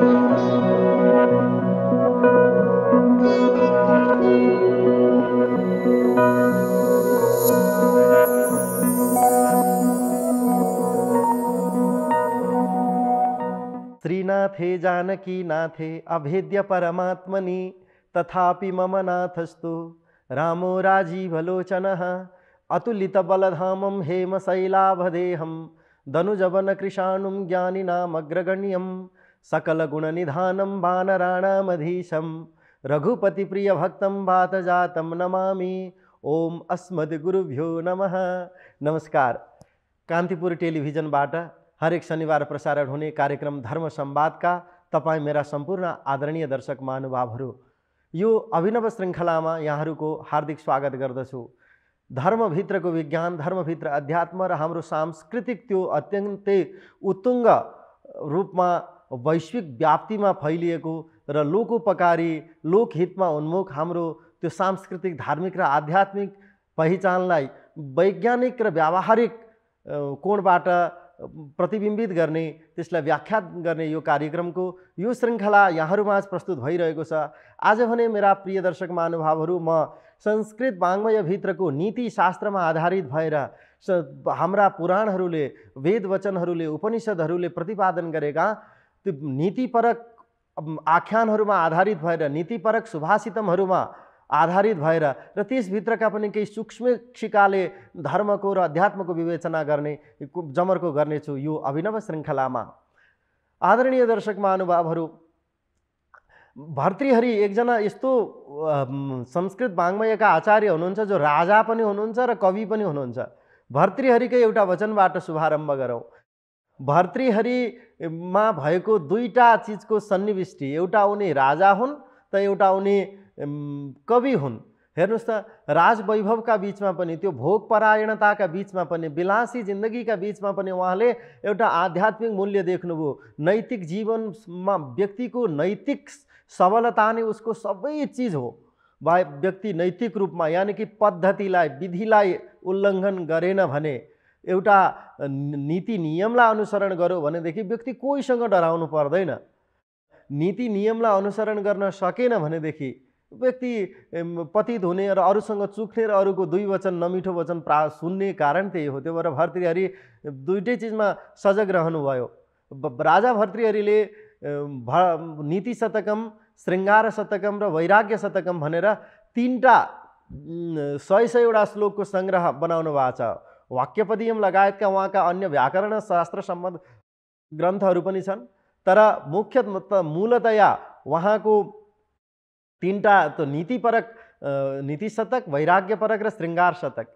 श्रीनाथे जानकी नाथे अभेद्य परमात्मनि तथापि मम नाथस्तु रामो राजीवलोचनः अतुलितबलधामं हेमशैलाभदेहं दनुजवन कृशाणुं ज्ञानिनामग्रगण्यं सकलगुणनिधानं वानराणामधीशं रघुपतिप्रियभक्तं वातजातं नमामि। ओम अस्मद्गुरुभ्यो नमः। नमस्कार। कान्तिपुर टेलिभिजनबाट हरेक शनिबार प्रसारण हुने कार्यक्रम धर्म संवादका तपाईँ मेरा सम्पूर्ण आदरणीय दर्शक महानुभावहरू, यो अभिनव श्रृङ्खलामा यहाँहरूको हार्दिक स्वागत गर्दछु। धर्मभित्रको विज्ञान, धर्मभित्र अध्यात्म र हाम्रो सांस्कृतिक त्यो अत्यन्तै उत्तुङ्ग रूपमा वैश्विक व्याप्तिमा फैलिएको र लोकोपकारी लोकहितमा उन्मुख हाम्रो त्यो सांस्कृतिक, धार्मिक र आध्यात्मिक पहिचानलाई वैज्ञानिक र व्यावहारिक कोणबाट प्रतिबिम्बित गर्ने, त्यसलाई व्याख्या गर्ने यो कार्यक्रमको यो श्रृङ्खला यहाँहरूमाझ प्रस्तुत भइरहेको छ। आज भने मेरा प्रिय दर्शक महानुभावहरू, म संस्कृत वाङ्मयभित्रको नीति शास्त्रमा आधारित भएर हाम्रा पुराणहरूले, वेद वचनहरूले, उपनिषदहरूले प्रतिपादन गरेका त्यो नीतिपरक आख्यानहरूमा आधारित भएर, नीतिपरक सुभाषितमहरूमा आधारित भएर र त्यसभित्रका पनि केही सूक्ष्म शिकाले धर्मको र अध्यात्मको विवेचना गर्ने जमर्को गर्नेछु यो अभिनव श्रृङ्खलामा। आदरणीय दर्शक महानुभावहरू, भर्तृहरि एकजना यस्तो संस्कृत वाङ्मयका आचार्य हुनुहुन्छ जो राजा पनि हुनुहुन्छ र कवि पनि हुनुहुन्छ। भर्तृहरिकै एउटा वचनबाट शुभारम्भ गरौँ। भर्तृहरिमा भएको दुईटा चिजको सन्निविष्टि, एउटा उनी राजा हुन् त एउटा उनी कवि हुन्। हेर्नुहोस् त, राजवैभवका बिचमा पनि, त्यो भोगपरायणताका बिचमा पनि, विलासी जिन्दगीका बिचमा पनि उहाँले एउटा आध्यात्मिक मूल्य देख्नुभयो। नैतिक जीवनमा व्यक्तिको नैतिक सबलता नै उसको सबै चिज हो। व्यक्ति नैतिक रूपमा, यानि कि पद्धतिलाई, विधिलाई उल्लङ्घन गरेन भने, एउटा नीति नियमलाई अनुसरण गर्यो भनेदेखि व्यक्ति कोहीसँग डराउनु पर्दैन। नीति नियमलाई अनुसरण गर्न सकेन भनेदेखि व्यक्ति पतित हुने र अरूसँग चुक्ने र अरूको दुई वचन, नमिठो वचन सुन्ने कारण त्यही हो। त्यो भएर भर्तृहरि दुईटै चिजमा सजग रहनुभयो। राजा भर्तृहरिले नीति शतकम, श्रृङ्गार शतकम र वैराग्य शतकम भनेर तीनटा 100-100 श्लोकको सङ्ग्रह बनाउनु भएको छ। वाक्यपदीयम लगायतका उहाँका अन्य व्याकरण शास्त्र सम्बन्ध ग्रन्थहरू पनि छन्, तर मूलतया उहाँको तीनटा त नीतिपरक, नीति शतक, वैराग्यपरक र श्रृङ्गार शतक,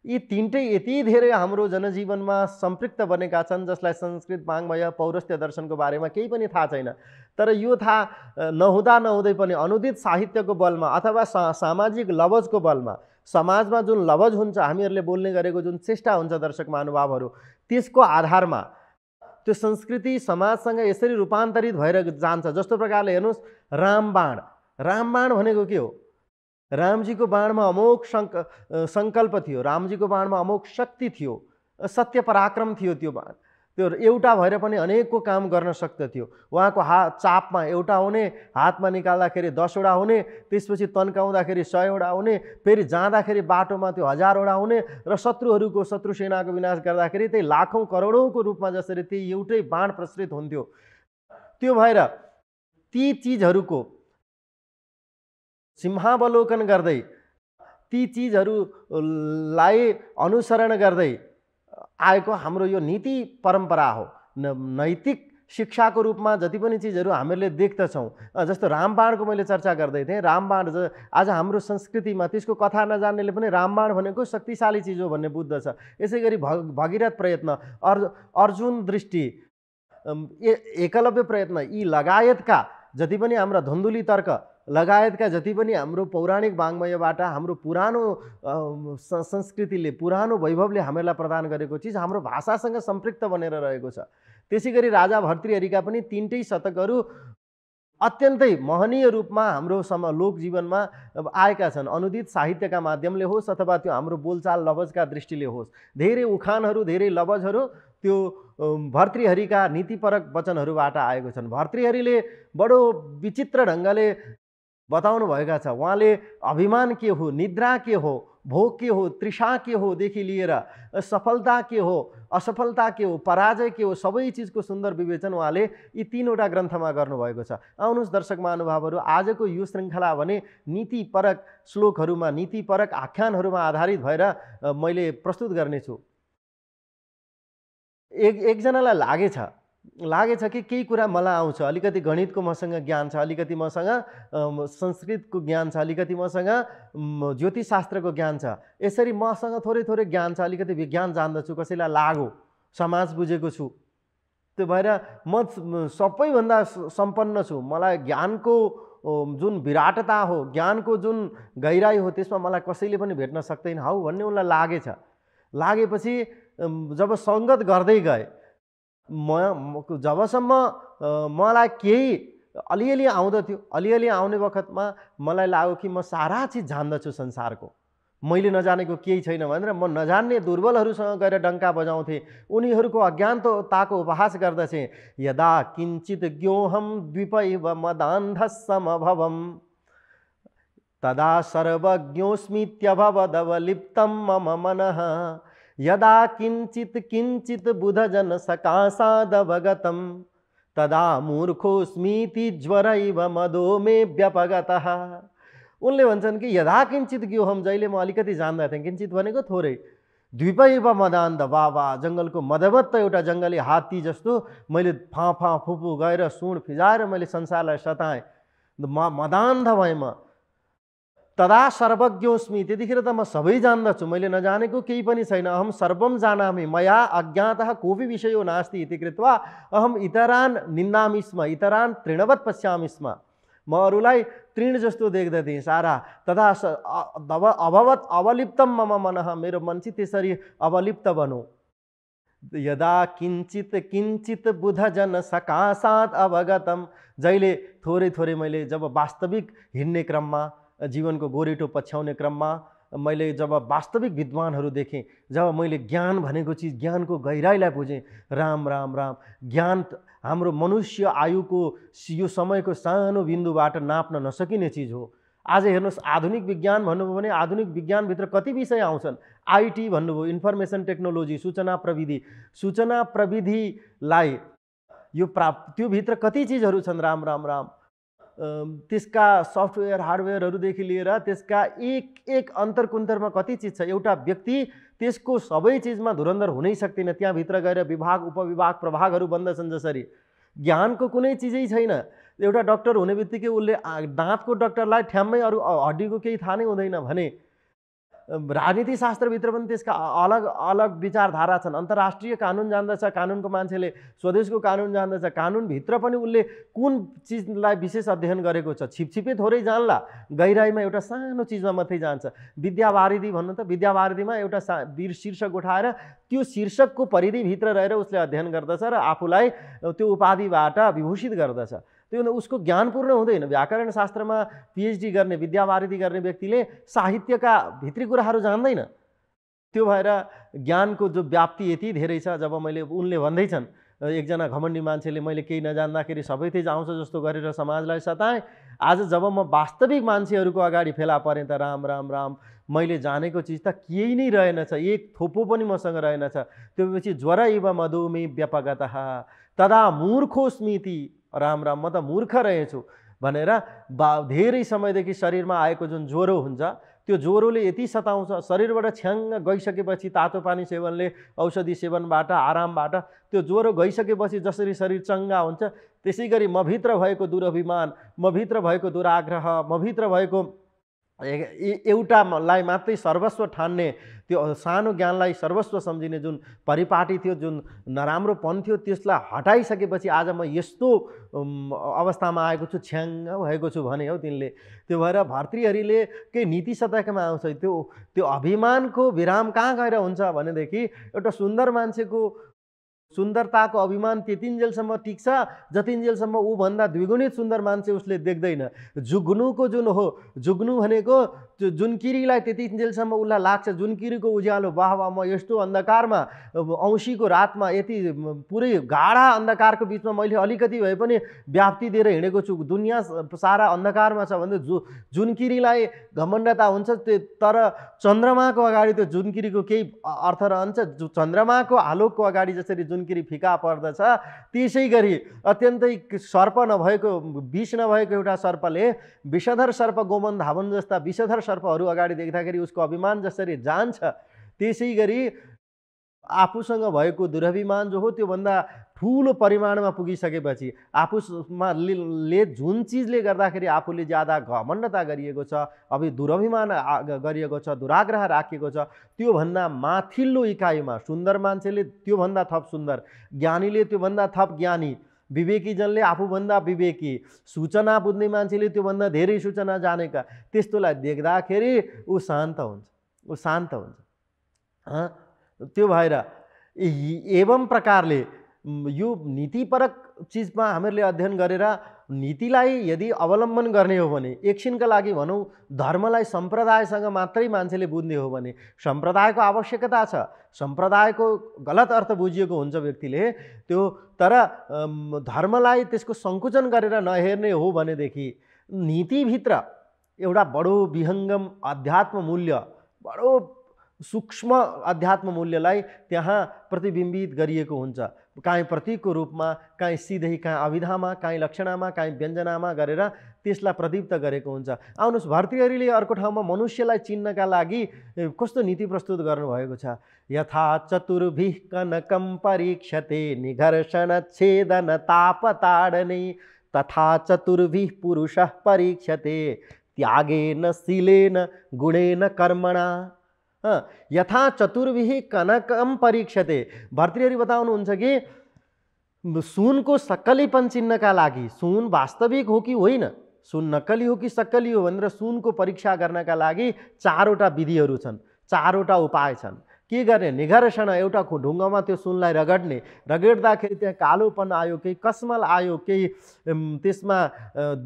यी तीनटै यति धेरै हाम्रो जनजीवनमा सम्पृक्त बनेका छन् जसलाई संस्कृत वाङ्मय, पौरस्त्य दर्शनको बारेमा केही पनि थाहा छैन। तर यो थाहा नहुँदै पनि अनुदित साहित्यको बलमा अथवा सामाजिक लवजको बलमा, समाजमा जुन लवज हुन्छ, हामीहरूले बोल्ने गरेको जुन चेष्टा हुन्छ दर्शक महानुभावहरू, त्यसको आधारमा त्यो संस्कृति समाजसँग यसरी रूपान्तरित भएर जान्छ। जस्तो प्रकारले हेर्नुहोस्, रामबाण। रामबाण भनेको के हो? रामजीको बाणमा अमोघ सङ्कल्प थियो, रामजीको बाणमा अमोघ शक्ति थियो, सत्य पराक्रम थियो। त्यो बाण त्यो एउटा भएर पनि अनेकको काम गर्न सक्दथ्यो। उहाँको चापमा एउटा हुने, हातमा निकाल्दाखेरि 10वटा हुने, त्यसपछि तन्काउँदाखेरि 100वटा हुने, फेरि जाँदाखेरि बाटोमा त्यो 1000वटा हुने र शत्रु सेनाको विनाश गर्दाखेरि त्यही लाखौँ करोडौँको रूपमा जसरी त्यही एउटै बाण प्रसृत हुन्थ्यो। त्यो भएर ती चिजहरूको सिंहावलोकन गर्दै, ती चिजहरूलाई अनुसरण गर्दै आएको हाम्रो यो नीति परम्परा हो। नैतिक शिक्षाको रूपमा जति पनि चिजहरू हामीले देख्दछौँ, जस्तो रामबाणको मैले चर्चा गर्दै थिएँ। रामबाण आज हाम्रो संस्कृतिमा त्यसको कथा नजान्नेले पनि रामबाण भनेको शक्तिशाली चिज हो भन्ने बुझ्दछ। यसै गरी भगीरथ प्रयत्न, अर्जुन दृष्टि, एकलव्य प्रयत्न, यी लगायतका जति पनि हाम्रा धुन्धुली तर्क लगायतका जति पनि हाम्रो पौराणिक वाङ्मयबाट हाम्रो पुरानो संस्कृतिले, पुरानो वैभवले हामीलाई प्रदान गरेको चिज हाम्रो भाषासँग सम्पृक्त बनेर रहेको छ। त्यसै गरी राजा भर्तृहरिका पनि तीनटै शतकहरू अत्यन्तै महनीय रूपमा हाम्रो लोक जीवनमा अब आएका छन्। अनुदित साहित्यका माध्यमले होस् अथवा त्यो हाम्रो बोलचाल लवजका दृष्टिले होस्, धेरै उखानहरू, धेरै लवजहरू त्यो भर्तृहरिका नीतिपरक वचनहरूबाट आएको छन्। भर्तृहरिले बडो विचित्र ढङ्गले बताउनु भएका छ। उहाँले अभिमान के हो, निद्रा के हो, भोग के हो, तृषा के हो देखि लिएर सफलता के हो, असफलता के हो, पराजय के हो, सबै चिजको सुन्दर विवेचन उहाँले यी तीनवटा ग्रन्थमा गर्नुभएको छ। आउनुहोस् दर्शक महानुभावहरू, आजको यो श्रृङ्खला भने नीतिपरक श्लोकहरूमा, नीतिपरक आख्यानहरूमा आधारित भएर मैले प्रस्तुत गर्नेछु। एकजनालाई लागेछ कि केही कुरा मलाई आउँछ, अलिकति गणितको मसँग ज्ञान छ, अलिकति मसँग संस्कृतको ज्ञान छ, अलिकति मसँग ज्योतिषशास्त्रको ज्ञान छ, यसरी मसँग थोरै थोरै ज्ञान छ, अलिकति विज्ञान जान्दछु, कसैलाई लाग्यो समाज बुझेको छु, त्यो भएर म सबैभन्दा सम्पन्न छु, मलाई ज्ञानको जुन विराटता हो, ज्ञानको जुन गहिराई हो, त्यसमा मलाई कसैले पनि भेट्न सक्दैन हौ भन्ने उनलाई लागेछ। लागेपछि जब सङ्गत गर्दै गए, जबसम्म मलाई केही अलिअलि आउँदथ्यो, अलिअलि आउने बखतमा मलाई लाग्यो कि म सारा चिज जान्दछु संसारको, मैले नजानेको केही छैन भनेर म नजान्ने दुर्बलहरूसँग गएर डङ्का बजाउँथेँ, उनीहरूको अज्ञानताको उपहास गर्दछेँ। यदा किञ्चित् ज्ञोहम द्विपैव मदान्धस्समभवम् तदा सर्वज्ञोऽस्मीत्यभवदवलिप्तं मम मनः। यदा किञ्चित् किञ्चित् बुधजन सकाशादवगतं तदा मूर्खोऽस्मीति ज्वरैव मदो मे व्यपगतः। उनले भन्छन् कि यदा किञ्चित् ज्ञोहम, जहिले म अलिकति जान्दथेँ, किञ्चित भनेको थोरै, द्विपैव मदान्ध, वावा जङ्गलको मदवत्त एउटा जङ्गली हात्ती जस्तो मैले फाँ फुपु गएर सुँड फिजाएर मैले संसारलाई सताएँ, मदान्ध भएँ म। तदा सर्वज्ञोऽस्मि, त्यतिखेर त म सबै जान्दछु, मैले नजानेको केही पनि छैन। अहम सर्वम जानामि मया अज्ञातः कोऽपि विषयो नास्ति इति कृत्वा अहम इतरान् निन्दामि स्म, इतरान् तृणवत् पश्यामि स्म, म अरूलाई तृण जस्तो देख्दथेँ सारा। तदा अभवत् अवलिप्तं मम मनः, मेरो मन चाहिँ त्यसरी अवलिप्त बन्यो। यदा किञ्चित् किञ्चित् बुधजन सकाशात् अवगतं, जहिले थोरै थोरै मैले जब वास्तविक हिँड्ने क्रममा, जीवनको गोरेटो पछ्याउने क्रममा मैले जब वास्तविक विद्वानहरू देखेँ, जब मैले ज्ञान भनेको चिज, ज्ञानको गहिराईलाई बुझेँ, राम राम राम, ज्ञान हाम्रो मनुष्य आयुको यो समयको सानो बिन्दुबाट नाप्न नसकिने चिज हो। आज हेर्नुहोस्, आधुनिक विज्ञान भन्नुभयो भने आधुनिक विज्ञानभित्र कति विषय आउँछन्। आइटी भन्नुभयो, इन्फर्मेसन टेक्नोलोजी, सूचना प्रविधि, सूचना प्रविधिलाई यो त्योभित्र कति चिजहरू छन्, राम राम राम। त्यसका सफ्टवेयर हार्डवेयरहरूदेखि लिएर त्यसका एक एक अन्तरकुन्तरमा कति चिज छ। एउटा व्यक्ति त्यसको सबै चिजमा धुरन्धर हुनै सक्दैन, त्यहाँभित्र गएर विभाग उपविभाग प्रभागहरू बन्दछन्। जसरी ज्ञानको कुनै चिजै छैन। एउटा डक्टर हुने बित्तिकै उसले दाँतको डक्टरलाई ठ्याम्मै अरू हड्डीको केही थाहा नै हुँदैन भने, राजनीति शास्त्रभित्र पनि त्यसका अलग अलग विचारधारा छन्। अन्तर्राष्ट्रिय कानुन जान्दछ, कानुनको मान्छेले स्वदेशको कानुन जान्दछ, कानुनभित्र पनि उसले कुन चिजलाई विशेष अध्ययन गरेको छ, छिपछिपे थोरै जान्ला, गहिराईमा एउटा सानो चिजमा मात्रै जान्छ। विद्यावारिधि भन्नु त, विद्यावारिधिमा एउटा शीर्षक उठाएर त्यो शीर्षकको परिधिभित्र रहेर उसले अध्ययन गर्दछ र आफूलाई त्यो उपाधिबाट विभूषित गर्दछ। त्यो उसको ज्ञान पूर्ण हुँदैन। व्याकरण शास्त्रमा पिएचडी गर्ने, विद्यावारिधि गर्ने व्यक्तिले साहित्यका भित्री कुराहरू जान्दैन। त्यो भएर ज्ञानको जो व्याप्ति यति धेरै छ। जब उनले भन्दैछन्, एकजना घमण्डी मान्छेले मैले केही नजान्दाखेरि सबै थोक आउँछ जस्तो गरेर समाजलाई सताएँ, आज जब म वास्तविक मान्छेहरूको अगाडि फेला परेँ त राम राम राम, मैले जानेको चिज त केही नै रहेनछ, एक थोपो पनि मसँग रहेनछ। त्योपछि ज्वर इव मधुमे व्यपगतः तदा मूर्खोस्मीति, राम राम म त मूर्ख रहेछु भनेर धेरै समयदेखि शरीरमा आएको जुन ज्वरो हुन्छ, त्यो ज्वरोले यति सताउँछ, शरीरबाट छ्याङ्ग गइसकेपछि तातो पानी सेवनले, औषधि सेवनबाट, आरामबाट त्यो ज्वरो गइसकेपछि जसरी शरीर चङ्गा हुन्छ, त्यसै गरी मभित्र भएको दुरभिमान, मभित्र भएको दुराग्रह, मभित्र भएको एउटालाई मात्रै सर्वस्व ठान्ने, त्यो सानो ज्ञानलाई सर्वस्व सम्झिने जुन परिपाटी थियो, जुन नराम्रोपन थियो, त्यसलाई हटाइसकेपछि आज म यस्तो अवस्थामा आएको छु, छ्याङ्ग भएको छु भने हौ तिनले। त्यो भएर भर्तृहरिले के नीति शतकमा आउँछ, त्यो अभिमानको विराम कहाँ गएर हुन्छ भनेदेखि एउटा सुन्दर मान्छेको सुन्दरताको अभिमान त्यतिन्जेलसम्म टिक्छ जतिन्जेलसम्म ऊभन्दा द्विगुणित सुन्दर मान्छे उसले देख्दैन। जुग्नुको जुन हो, जुग्नु भनेको त्यो जुनकिरीलाई त्यतिन्जेलसम्म उसलाई लाग्छ जुनकिरीको उज्यालो, वाह वाह म यस्तो अन्धकारमा औँसीको रातमा यति पुरै गाढा अन्धकारको बिचमा मैले अलिकति भए पनि व्याप्ति दिएर हिँडेको छु, दुनियाँ सारा अन्धकारमा छ भने जुनकिरीलाई घमण्डता हुन्छ। तर चन्द्रमाको अगाडि त्यो जुनकिरीको केही अर्थ रहन्छ। चन्द्रमाको आलोकको अगाडि जसरी जुनकिरी फिका पर्दछ, त्यसै गरी अत्यन्तै सर्प नभएको, विष नभएको एउटा सर्पले विषधर सर्प गोमन धावन जस्ता विषधर सर्पहरू अगाडि देख्दाखेरि उसको अभिमान जसरी जान्छ, त्यसै गरी आफूसँग भएको दुरभिमान जो हो त्योभन्दा ठुलो परिमाणमा पुगिसकेपछि आफूमा ले जुन चिजले गर्दाखेरि आफूले ज्यादा घमण्डता गरिएको छ, अभि दुरभिमान गरिएको छ, दुराग्रह राखिएको छ, त्योभन्दा माथिल्लो इकाइमा सुन्दर मान्छेले त्योभन्दा थप सुन्दर, ज्ञानीले त्योभन्दा थप ज्ञानी, विवेकीजनले आफूभन्दा विवेकी, सूचना बुझ्ने मान्छेले त्योभन्दा धेरै सूचना जानेका, त्यस्तोलाई देख्दाखेरि ऊ शान्त हुन्छ, ऊ शान्त हुन्छ। त्यो भएर एवं प्रकारले यो नीतिपरक चिजमा हामीहरूले अध्ययन गरेर नीतिलाई यदि अवलम्बन गर्ने हो भने, एकछिनका लागि भनौँ धर्मलाई सम्प्रदायसँग मात्रै मान्छेले बुझ्ने हो भने सम्प्रदायको आवश्यकता छ, सम्प्रदायको गलत अर्थ बुझिएको हुन्छ व्यक्तिले त्यो, तर धर्मलाई त्यसको सङ्कुचन गरेर नहेर्ने हो भनेदेखि नीतिभित्र एउटा बडो विहङ्गम अध्यात्म मूल्य, बडो सूक्ष्म अध्यात्म मूल्यलाई त्यहाँ प्रतिबिम्बित गरिएको हुन्छ। काहीँ प्रतीकको रूपमा, काहीँ सिधै, काहीँ अभिधामा, काहीँ लक्षणामा, काहीँ व्यञ्जनामा गरेर त्यसलाई प्रदीप्त गरेको हुन्छ। आउनुहोस्, भर्तृहरिले अर्को ठाउँमा मनुष्यलाई चिन्नका लागि कस्तो नीति प्रस्तुत गर्नुभएको छ। यथा चतुर्भिः कनकं परीक्षते निघर्षण छेदन तापताडने तथा चतुर्भिः पुरुषः परीक्षते त्यागेन शीलेन गुणेन कर्मणा। यथा चतुर्भिः कनकं परीक्षते, भर्तृहरि बताउनुहुन्छ कि सुनको सक्कलीपन चिन्नका लागि, सुन वास्तविक हो कि होइन, सुन नक्कली हो कि सक्कली हो भनेर सुनको परीक्षा गर्नका लागि चारवटा विधिहरू छन्, चारवटा उपाय छन्। के गर्ने? निघर्षण, एउटा ढुङ्गामा त्यो सुनलाई रगड्ने, रगड्दाखेरि त्यहाँ कालोपन आयो, केही कसमल आयो, केही त्यसमा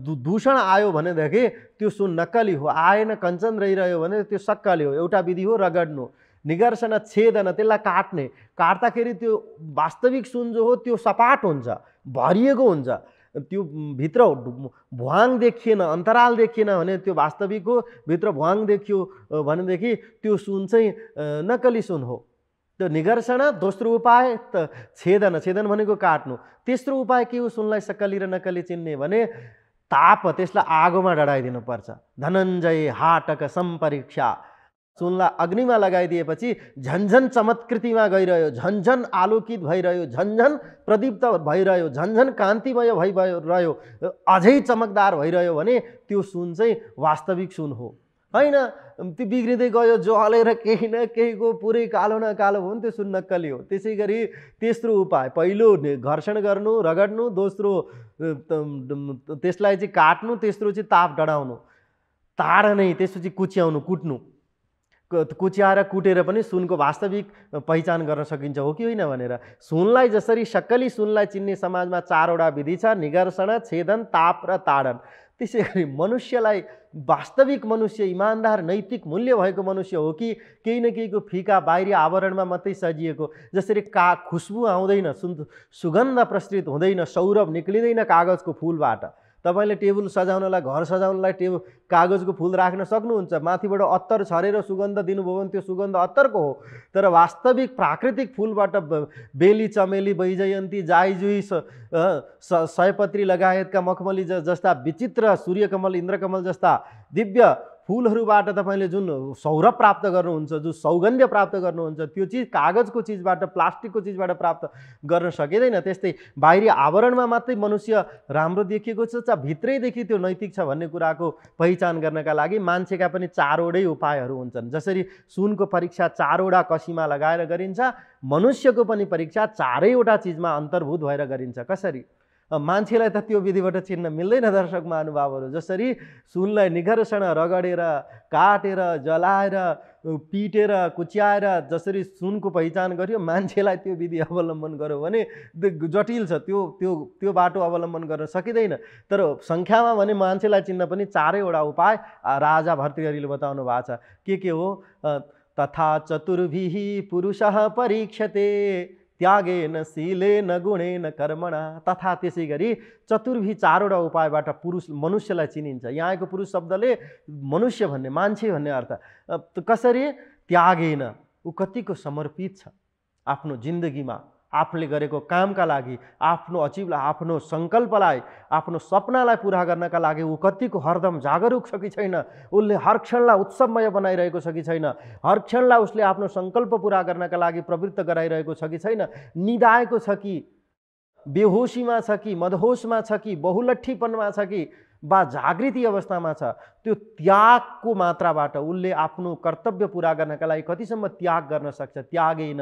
दूषण आयो भनेदेखि त्यो सुन नक्कली हो, आएन कञ्चन रहिरह्यो भने त्यो सक्कली हो। एउटा विधि हो रगड्नु। निघर्षण छेदन, त्यसलाई काट्ने, काट्दाखेरि त्यो वास्तविक सुन जो हो त्यो सपाट हुन्छ, भरिएको हुन्छ, त्यो भित्र भुवाङ देखिएन, अन्तराल देखिएन भने त्यो वास्तविक हो, भित्र भुवाङ देखियो भनेदेखि त्यो सुन चाहिँ नक्कली सुन हो। त्यो निघर्षण। दोस्रो उपाय त छेदन, छेदन भनेको काट्नु। तेस्रो उपाय के हो सुनलाई सक्कली र नक्कली चिन्ने भने ताप, त्यसलाई आगोमा डढाइदिनु पर्छ। धनञ्जय हाटक सम्परीक्षा, सुनलाई अग्निमा लगाइदिएपछि झन्झन चमत्कृतिमा गइरह्यो, झन्झन आलोकित भइरह्यो, झन्झन प्रदीप्त भइरह्यो, झन्झन कान्तिमय भइरह्यो, अझै चमकदार भइरह्यो भने त्यो सुन चाहिँ वास्तविक सुन हो। होइन त्यो बिग्रिँदै गयो, जो हलेर केही न केहीको पुरै कालो न कालो हो भने त्यो सुन नक्कली हो। त्यसै गरी तेस्रो उपाय, पहिलो घर्षण गर्नु, रगड्नु, दोस्रो त्यसलाई चाहिँ काट्नु, तेस्रो चाहिँ ताप डढाउनु, ताड्नै, त्यसपछि कुच्याउनु, कुट्नु। कुच्याएर कुटेर पनि सुनको वास्तविक पहिचान गर्न सकिन्छ हो कि होइन भनेर। सुनलाई जसरी सक्कली सुनलाई चिन्ने समाजमा चारवटा विधि छ, निघर्षण, छेदन, ताप र ताडन। त्यसै गरी मनुष्यलाई वास्तविक मनुष्य, इमान्दार, नैतिक मूल्य भएको मनुष्य हो कि केही न केहीको फिका बाहिरी आवरणमा मात्रै सजिएको, जसरी खुसबु आउँदैन, सुगन्ध प्रसृत हुँदैन, सौरभ निक्लिँदैन कागजको फुलबाट। तपाईले टेबल सजाउनलाई, घर सजाउनलाई कागजको फुल राख्न सक्नुहुन्छ, माथिबाट अत्तर छरेर सुगन्ध दिनुभयो भने त्यो सुगन्ध अत्तरको हो। तर वास्तविक प्राकृतिक फुलबाट बेली, चमेली, बैजयन्ती, जाइजुई, सयपत्री लगायतका मखमली जस्ता विचित्र, सूर्यकमल, इन्द्रकमल जस्ता दिव्य फुलहरूबाट तपाईले जुन सौरभ प्राप्त गर्नुहुन्छ, जुन सौगन्ध्य प्राप्त गर्नुहुन्छ, त्यो चिज कागजको चिजबाट, प्लास्टिकको चिजबाट प्राप्त गर्न सकिँदैन। त्यस्तै बाहिरी आवरणमा मात्रै मनुष्य राम्रो देखिएको छ, भित्रैदेखि त्यो नैतिक छ भन्ने कुराको पहिचान गर्नका लागि मान्छेका पनि चारवटै उपायहरू हुन्छन्। जसरी सुनको परीक्षा चारवटा कसीमा लगाएर गरिन्छ, मनुष्यको पनि परीक्षा चारैवटा चिजमा अन्तर्भूत भएर गरिन्छ। कसरी? मान्छेलाई त त्यो विधिबाट चिन्न मिल्दैन दर्शक महानुभावहरू। जसरी सुनलाई निखरसँग रगडेर काटेर जलाएर पिटेर कुच्याएर जसरी सुनको पहिचान गर्यो, मान्छेलाई त्यो विधि अवलम्बन गर्यो भने जटिल छ, त्यो बाटो अवलम्बन गर्न सकिँदैन। तर सङ्ख्यामा भने मान्छेलाई चिन्न पनि 4वटा उपाय राजा भर्तृहरिले बताउनु भएको छ। के हो? तथा चतुर्भिः पुरुषः परीक्षते त्यागेन शीलेन गुणेन कर्मणा। तथा त्यसै गरी चतुर्भी 4वटा उपायबाट पुरुष मनुष्यलाई चिनिन्छ। यहाँको पुरुष शब्दले मनुष्य भन्ने, मान्छे भन्ने अर्थ। कसरी? त्यागेन, ऊ कतिको समर्पित छ आफ्नो जिन्दगीमा, आफूले गरेको कामका लागि, आफ्नो अचिभलाई, आफ्नो सङ्कल्पलाई, आफ्नो सपनालाई पुरा गर्नका लागि ऊ कतिको हरदम जागरुक छ कि छैन, उसले हर क्षणलाई उत्सवमय बनाइरहेको छ कि छैन, हर क्षणलाई उसले आफ्नो सङ्कल्प पुरा गर्नका लागि प्रवृत्त गराइरहेको छ कि छैन, निदाएको छ कि, बेहोसीमा छ कि, मदहोसमा छ कि, बहुलट्ठीपनमा छ कि, वा जागृति अवस्थामा छ। त्यो त्यागको मात्राबाट उसले आफ्नो कर्तव्य पुरा गर्नका लागि कतिसम्म त्याग गर्न सक्छ। त्यागेन,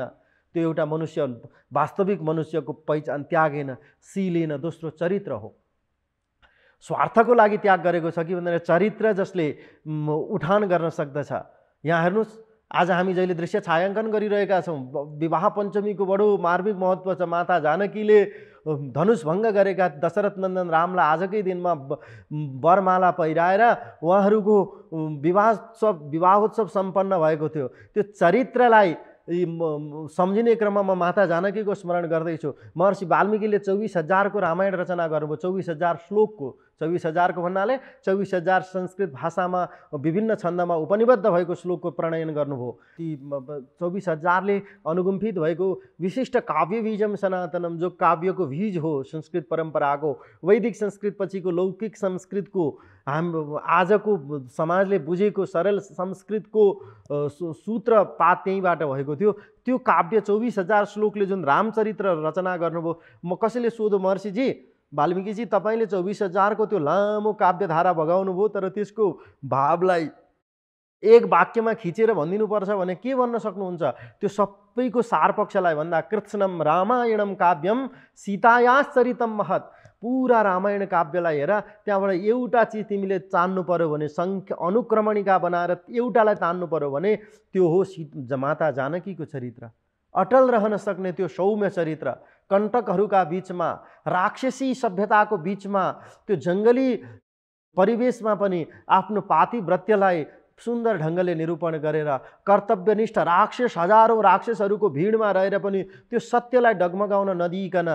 त्यो एउटा मनुष्य, वास्तविक मनुष्यको पहिचान त्यागेन। शीलेन, दोस्रो चरित्र हो। स्वार्थको लागि त्याग गरेको छ कि भन्दा चरित्र जसले उठान गर्न सक्दछ। यहाँ हेर्नुहोस्, आज हामी जहिले दृश्य छायाङ्कन गरिरहेका छौँ, विवाह पञ्चमीको बडो मार्मिक महत्त्व छ। माता जानकीले धनुष भङ्ग गरेका दशरथ नन्दन रामलाई आजकै दिनमा वरमाला पहिराएर उहाँहरूको विवाहोत्सव सम्पन्न भएको थियो। त्यो चरित्रलाई सम्झिने क्रममा म माता जानकीको स्मरण गर्दैछु। महर्षि वाल्मीकिले 24,000 को रामायण रचना गर्नुभयो, 24,000 श्लोकको। 24,000 को भन्नाले 24,000 संस्कृत भाषामा विभिन्न छन्दमा उपनिबद्ध भएको श्लोकको प्रणयन गर्नुभयो। ती 24,000ले अनुगुम्फित भएको विशिष्ट काव्य बीजम सनातनम, जो काव्यको बीज हो संस्कृत परम्पराको, वैदिक संस्कृत पछिको लौकिक संस्कृतको, आजको समाजले बुझेको सरल संस्कृतको सूत्रपात त्यहीँबाट भएको थियो। त्यो काव्य 24,000 श्लोकले जुन रामचरित्र रचना गर्नुभयो, म कसैले सोधो, महर्षिजी वाल्मीकिजी तपाईँले 24,000 को त्यो लामो काव्यधारा भगाउनु भयो, तर त्यसको भावलाई एक वाक्यमा खिचेर भनिदिनुपर्छ भने के भन्न सक्नुहुन्छ? त्यो सबैको सारपक्षलाई भन्दा कृत्स्नम रामायणम काव्यम सीतायाश्चरितम महत्। पुरा रामायण काव्यलाई हेर, त्यहाँबाट एउटा चिज तिमीले तान्नु पर्यो भने, अनुक्रमणिका बनाएर एउटालाई तान्नु पर्यो भने त्यो हो माता जानकीको चरित्र। अटल रहन सक्ने त्यो सौम्य चरित्र, कण्टकहरूका बीचमा, राक्षसी सभ्यताको बीचमा, त्यो जङ्गली परिवेशमा पनि आफ्नो पातिव्रत्यलाई सुन्दर ढङ्गले निरूपण गरेर, कर्तव्यनिष्ठ राक्षस, हजारौँ राक्षसहरूको भिडमा रहेर पनि त्यो सत्यलाई डगमगाउन नदिइकन,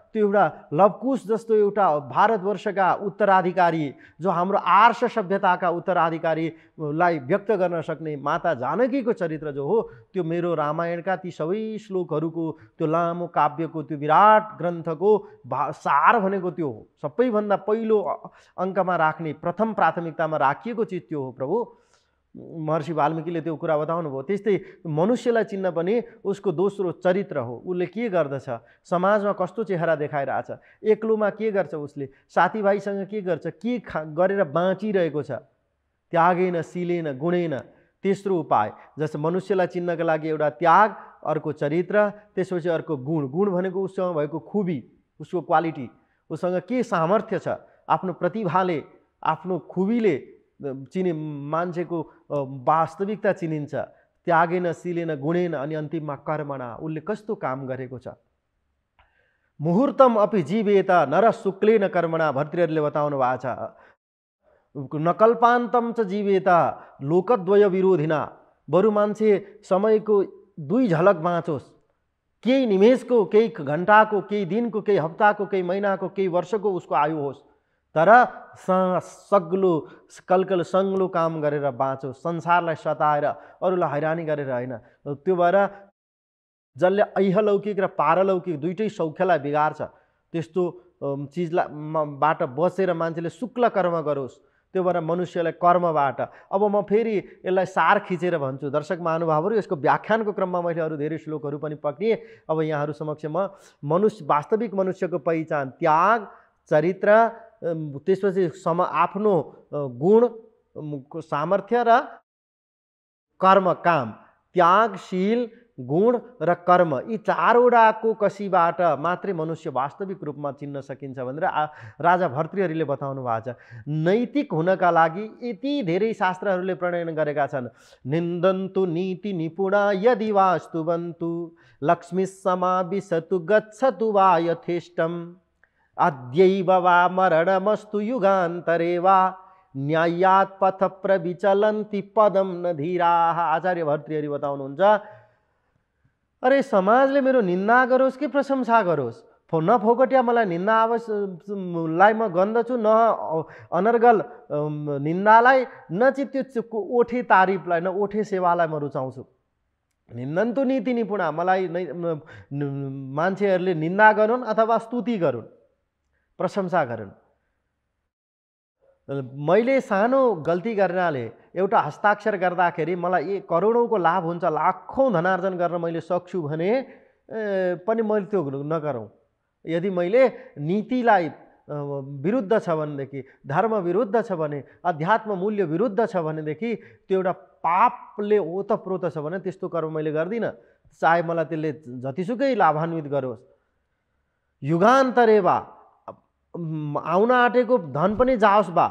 त्यो एउटा लवकुश जस्तो एउटा भारतवर्षका उत्तराधिकारी, जो हाम्रो आर्ष सभ्यताका उत्तराधिकारीलाई व्यक्त गर्न सक्ने माता जानकीको चरित्र जो हो, त्यो मेरो रामायणका ती सबै श्लोकहरूको, त्यो लामो काव्यको, त्यो विराट ग्रन्थको सार भनेको त्यो हो। सबैभन्दा पहिलो अङ्कमा राख्ने, प्रथम प्राथमिकतामा राखिएको चिज त्यो हो प्रभु। महर्षि वाल्मीकिले त्यो कुरा बताउनु भयो। त्यस्तै मनुष्यलाई चिन्न पनि उसको दोस्रो चरित्र हो। उसले के गर्दछ, समाजमा कस्तो चेहरा देखाइरहेछ, एक्लोमा के गर्छ, उसले साथीभाइसँग के गर्छ, के गरेर बाँचिरहेको छ। त्यागेन शीलेन गुणेन, तेस्रो उपाय। जस्तो मनुष्यलाई चिन्नका लागि एउटा त्याग, अर्को चरित्र, त्यसपछि अर्को गुण। गुण भनेको उसँग भएको खुबी, उसको क्वालिटी, उसँग के सामर्थ्य छ, आफ्नो प्रतिभाले, आफ्नो खुबीले मान्छेको वास्तविकता चिनिन्छ। त्यागेन शीलेन गुणेन, अनि अन्तिममा कर्मणा, उसले कस्तो काम गरेको छ। मुहूर्तम अपि जीवेत नर शुक्लेन कर्मणा, भर्तृहरिले बताउनु भएको छ। नकल्पान्तम च जीवेत लोकद्वय विरोधिना, बरु मान्छे समयको 2 झलक बाँचोस्, केही निमेषको, केही घन्टाको, केही दिनको, केही हप्ताको, केही महिनाको, केही वर्षको उसको आयु होस्, तर सग्लो कलकल सङ्लो काम गरेर बाँचोस्, संसारलाई सताएर अरूलाई हैरानी गरेर होइन। त्यो भएर जसले ऐहलौकिक र पारलौकिक दुइटै सौख्यलाई बिगार्छ, त्यस्तो चिजलाई बाट बसेर मान्छेले शुक्ल कर्म गरोस्। त्यो भएर मनुष्यलाई कर्मबाट। अब म फेरि यसलाई सार खिचेर भन्छु दर्शक महानुभावहरू, यसको व्याख्यानको क्रममा मैले अरू धेरै श्लोकहरू पनि पक्रिएँ। अब यहाँहरू समक्ष म वास्तविक मनुष्यको पहिचान, त्याग, चरित्र, त्यसपछि आफ्नो गुण, सामर्थ्य र कर्म, काम, त्याग, शील, गुण र कर्म यी चारवटाको कसीबाट मात्रै मनुष्य वास्तविक रूपमा चिन्न सकिन्छ भनेर राजा भर्तृहरिले बताउनु भएको छ। नैतिक हुनका लागि यति धेरै शास्त्रहरूले प्रणयन गरेका छन्। निन्दन्तु नीति निपुणा यदि वास्तुवन्तु लक्ष्मी समाविशतु गच्छतु वा यथेष्टम अद्यैव वा मरणमस्तु युगान्तरे वा न्यायात् पथ प्रविचलन्ति पदम न धीराः। आचार्य भर्तृहरि बताउनुहुन्छ, अरे समाजले मेरो निन्दा गरोस् कि प्रशंसा गरोस्, न फोकटिया मलाई निन्दा लाई म गन्दछु, न अनर्गल निन्दालाई, न चाहिँ त्यो ओठे तारिफलाई, न ओठे सेवालाई म रुचाउँछु। निन्दन्तु नीति निपुणा, मलाई मान्छेहरूले निन्दा गरून् अथवा स्तुति गरून्, प्रशंसा गरून्। मैले सानो गल्ती गर्नाले एउटा हस्ताक्षर गर्दाखेरि मलाई करोडौँको लाभ हुन्छ, लाखौँ धनार्जन गर्न मैले सक्छु भने पनि मैले त्यो नगरौँ। यदि मैले नीतिलाई विरुद्ध छ भनेदेखि, धर्म विरुद्ध छ भने, अध्यात्म मूल्य विरुद्ध छ भनेदेखि त्यो एउटा पापले ओतप्रोत छ भने त्यस्तो कर्म मैले गर्दिनँ, चाहे मलाई त्यसले जतिसुकै लाभान्वित गरोस्। युगान्तरे वा, आउन आँटेको धन पनि जाओस् बा,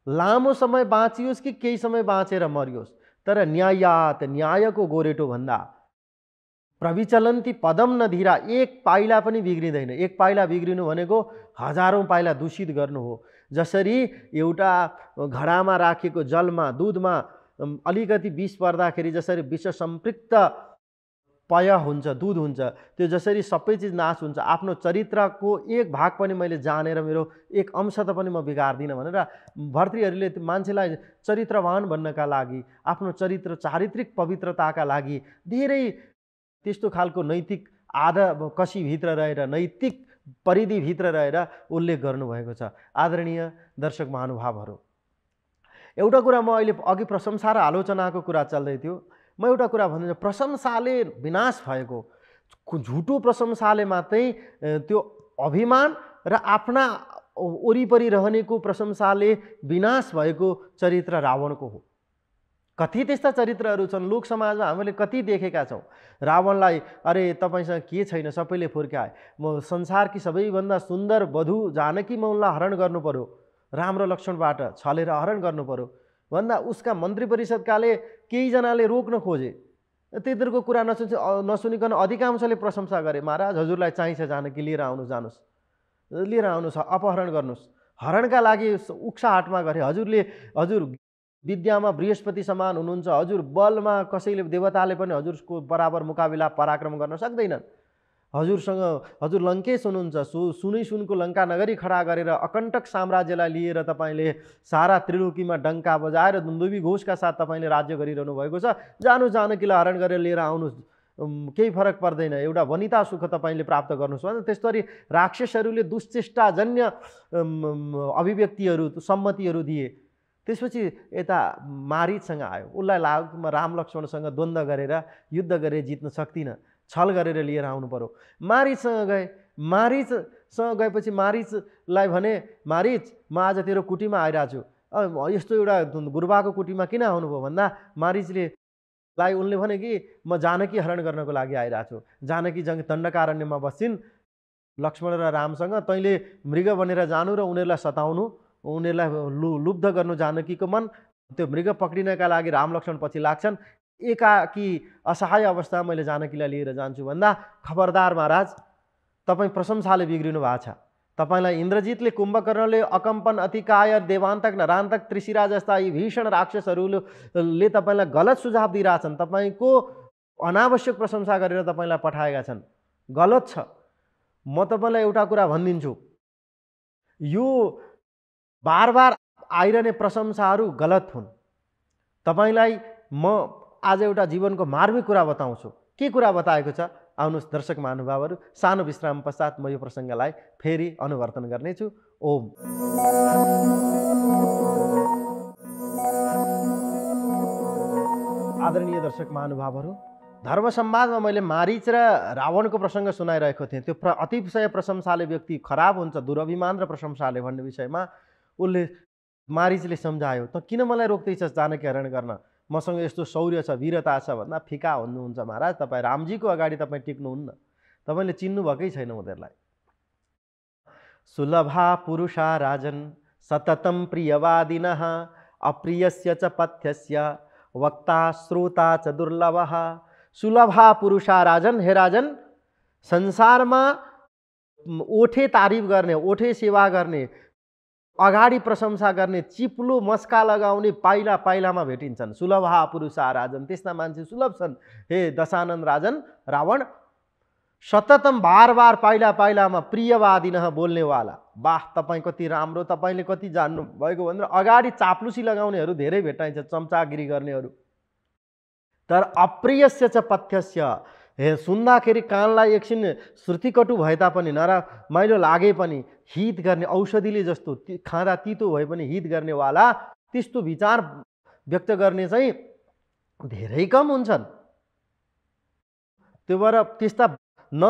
लामो समय बाँचियोस् कि केही समय बाँचेर मरियोस्, तर न्यायात, न्यायको गोरेटो भन्दा प्रविचलन्ति पदम न धीरा, एक पाइला पनि बिग्रिँदैन। एक पाइला बिग्रिनु भनेको हजारौँ पाइला दूषित गर्नु हो। जसरी एउटा घडामा राखेको जलमा, दुधमा अलिकति विष पर्दाखेरि जसरी विष सम्पृक्त पय हुन्छ, दूध हुन्छ, त्यो जसरी सबै चिज नाश हुन्छ, आफ्नो चरित्रको एक भाग पनि मैले जानेर मेरो एक अंश त पनि म बिगार्दिनँ भनेर भर्तृहरिले मान्छेलाई चरित्रवान बन्नका लागि, आफ्नो चरित्र चारित्रिक पवित्रताका लागि धेरै त्यस्तो खालको नैतिक कसीभित्र रहेर, नैतिक परिधिभित्र रहेर उल्लेख गर्नुभएको छ। आदरणीय दर्शक महानुभावहरू, एउटा कुरा म अहिले अघि प्रशंसा र आलोचनाको कुरा चल्दै थियो, म एउटा कुरा भन्छु, प्रशंसाले विनाश भएको, झुटो प्रशंसाले मात्रै त्यो अभिमान र आफ्ना वरिपरि रहनेको प्रशंसाले विनाश भएको चरित्र रावणको हो। कति त्यस्ता चरित्रहरू छन् लोक समाजमा हामीले कति देखेका छौँ। रावणलाई अरे तपाईसँग के छैन, सबैले फुर्काए, म संसारकी सबैभन्दा सुन्दर वधु जानकी, म उनलाई हरण गर्नु पर्यो, राम्रो लक्षणबाट छलेर हरण गर्नु पर्यो भन्दा उसका मन्त्री परिषदकाले केहीजनाले रोक्न खोजे, त्यतिको कुरा नसुनिकन अधिकांशले प्रशंसा गरे, महाराज हजुरलाई चाहिन्छ जानकी, लिएर आउनुहोस्, जानुहोस्, लिएर आउनुहोस्, अपहरण गर्नुहोस्। हरणका लागि उक्साहाटमा गरे। हजुर विद्यामा बृहस्पति समान हुनुहुन्छ, हजुर बलमा कसैले देवताले पनि हजुरको बराबर मुकाबिला पराक्रम गर्न सक्दैनन्, हजुर लङ्केश हुनुहुन्छ, सुनै सुनको लङ्का नगरी खडा गरेर अकण्टक साम्राज्यलाई लिएर तपाईँले सारा त्रिलोकीमा डङ्का बजाएर दुन्दुभी घोषका साथ तपाईँले राज्य गरिरहनु भएको छ, जानु जानकीलाई हरण गरेर लिएर आउनुहोस्, केही फरक पर्दैन, एउटा वनिता सुख तपाईँले प्राप्त गर्नुहोस् भने त्यस्तरी राक्षसहरूले दुश्चेष्टाजन्य अभिव्यक्तिहरू, सम्मतिहरू दिए। त्यसपछि यता मारीचसँग आयो, उसलाई लाग्यो म राम लक्ष्मणसँग द्वन्द्व गरेर युद्ध गरेर जित्न सक्दिनँ, छल गरेर लिएर आउनु पर्यो। मारीचसँग गए, मारीचसँग गएपछि मारीचलाई भने, मारीच म आज तेरो कुटीमा आइरहेको छु, यस्तो एउटा गुरुबाको कुटीमा किन आउनुभयो भन्दा मारीचले उनले भने कि म जानकी हरण गर्नको लागि आइरहेको छु, जानकी दण्डकारण्यमा बस्छिन् लक्ष्मण र रामसँग, तैँले मृग बनेर जानु र उनीहरूलाई सताउनु, उनीहरूलाई लुब्ध गर्नु जानकीको मन, त्यो मृग पक्रिनका लागि राम लक्ष्मण पछि लाग्छन्, एकाकी असहाय अवस्थामा मैले जानकीलाई लिएर जान्छु भन्दा, खबरदार महाराज, तपाईँ प्रशंसाले बिग्रिनु भएको छ, तपाईँलाई इन्द्रजितले, कुम्भकर्णले, अकम्पन, अतिकाय, देवान्तक, नरान्तक, त्रिशिरा जस्ता यी भीषण राक्षसहरूले तपाईँलाई गलत सुझाव दिइरहेछन्, तपाईँको अनावश्यक प्रशंसा गरेर तपाईँलाई पठाएका छन्, गलत छ। म तपाईँलाई एउटा कुरा भनिदिन्छु, यो बार आइरहने प्रशंसाहरू गलत हुन्। तपाईँलाई म आज एउटा जीवनको मार्मिक कुरा बताउँछु। के कुरा बताएको छ? आउनुहोस् दर्शक महानुभावहरू, सानो विश्राम पश्चात म यो प्रसङ्गलाई फेरि अनुवर्तन गर्नेछु। ओम। आदरणीय दर्शक महानुभावहरू, धर्म संवादमा मैले मारीच र रावणको प्रसङ्ग सुनाइरहेको थिएँ। त्यो अतिशय प्रशंसाले व्यक्ति खराब हुन्छ, दुरभिमान र प्रशंसाले भन्ने विषयमा उसले मारीचले सम्झायो, त किन मलाई रोक्दैछस् जानकी हरण गर्न? मसँग यस्तो शौर्य छ, वीरता छ भन्दा फिका हुनुहुन्छ महाराज। तपाईँ रामजीको अगाडि तपाईँ टिक्नुहुन्न, तपाईँले चिन्नुभएकै छैन उनीहरूलाई। सुलभा पुरुषा राजन सततं प्रियवादिनः अप्रियस्य च पथ्यस्य वक्ता श्रोता च दुर्लभः। सुलभा पुरुषा राजन, हे राजन, संसारमा ओठे तारिफ गर्ने, ओठे सेवा गर्ने, अगाडि प्रशंसा गर्ने, चिप्लो मस्का लगाउने पाइला पाइलामा भेटिन्छन्। सुलभा पुरुषा राजन, त्यस्ता मान्छे सुलभ छन् हे दशानन राजन रावण। सततम बार बार पाइला पाइलामा प्रियवादिन बोल्नेवाला। वाह, तपाईँ कति राम्रो, तपाईँले कति जान्नु भएको भनेर अगाडि चाप्लुसी लगाउनेहरू धेरै भेटाइन्छ, चम्चागिरी गर्नेहरू। तर अप्रियस्य च पथ्यस्य, हे सुन्दाखेरि कानलाई एकछिन श्रुतिकटु भए तापनि, नरमाइलो लागे पनि हित गर्ने, औषधिले जस्तो खाँदा तितो भए पनि हित गर्नेवाला, त्यस्तो विचार व्यक्त गर्ने चाहिँ धेरै कम हुन्छन्। त्यो भएर त्यस्ता न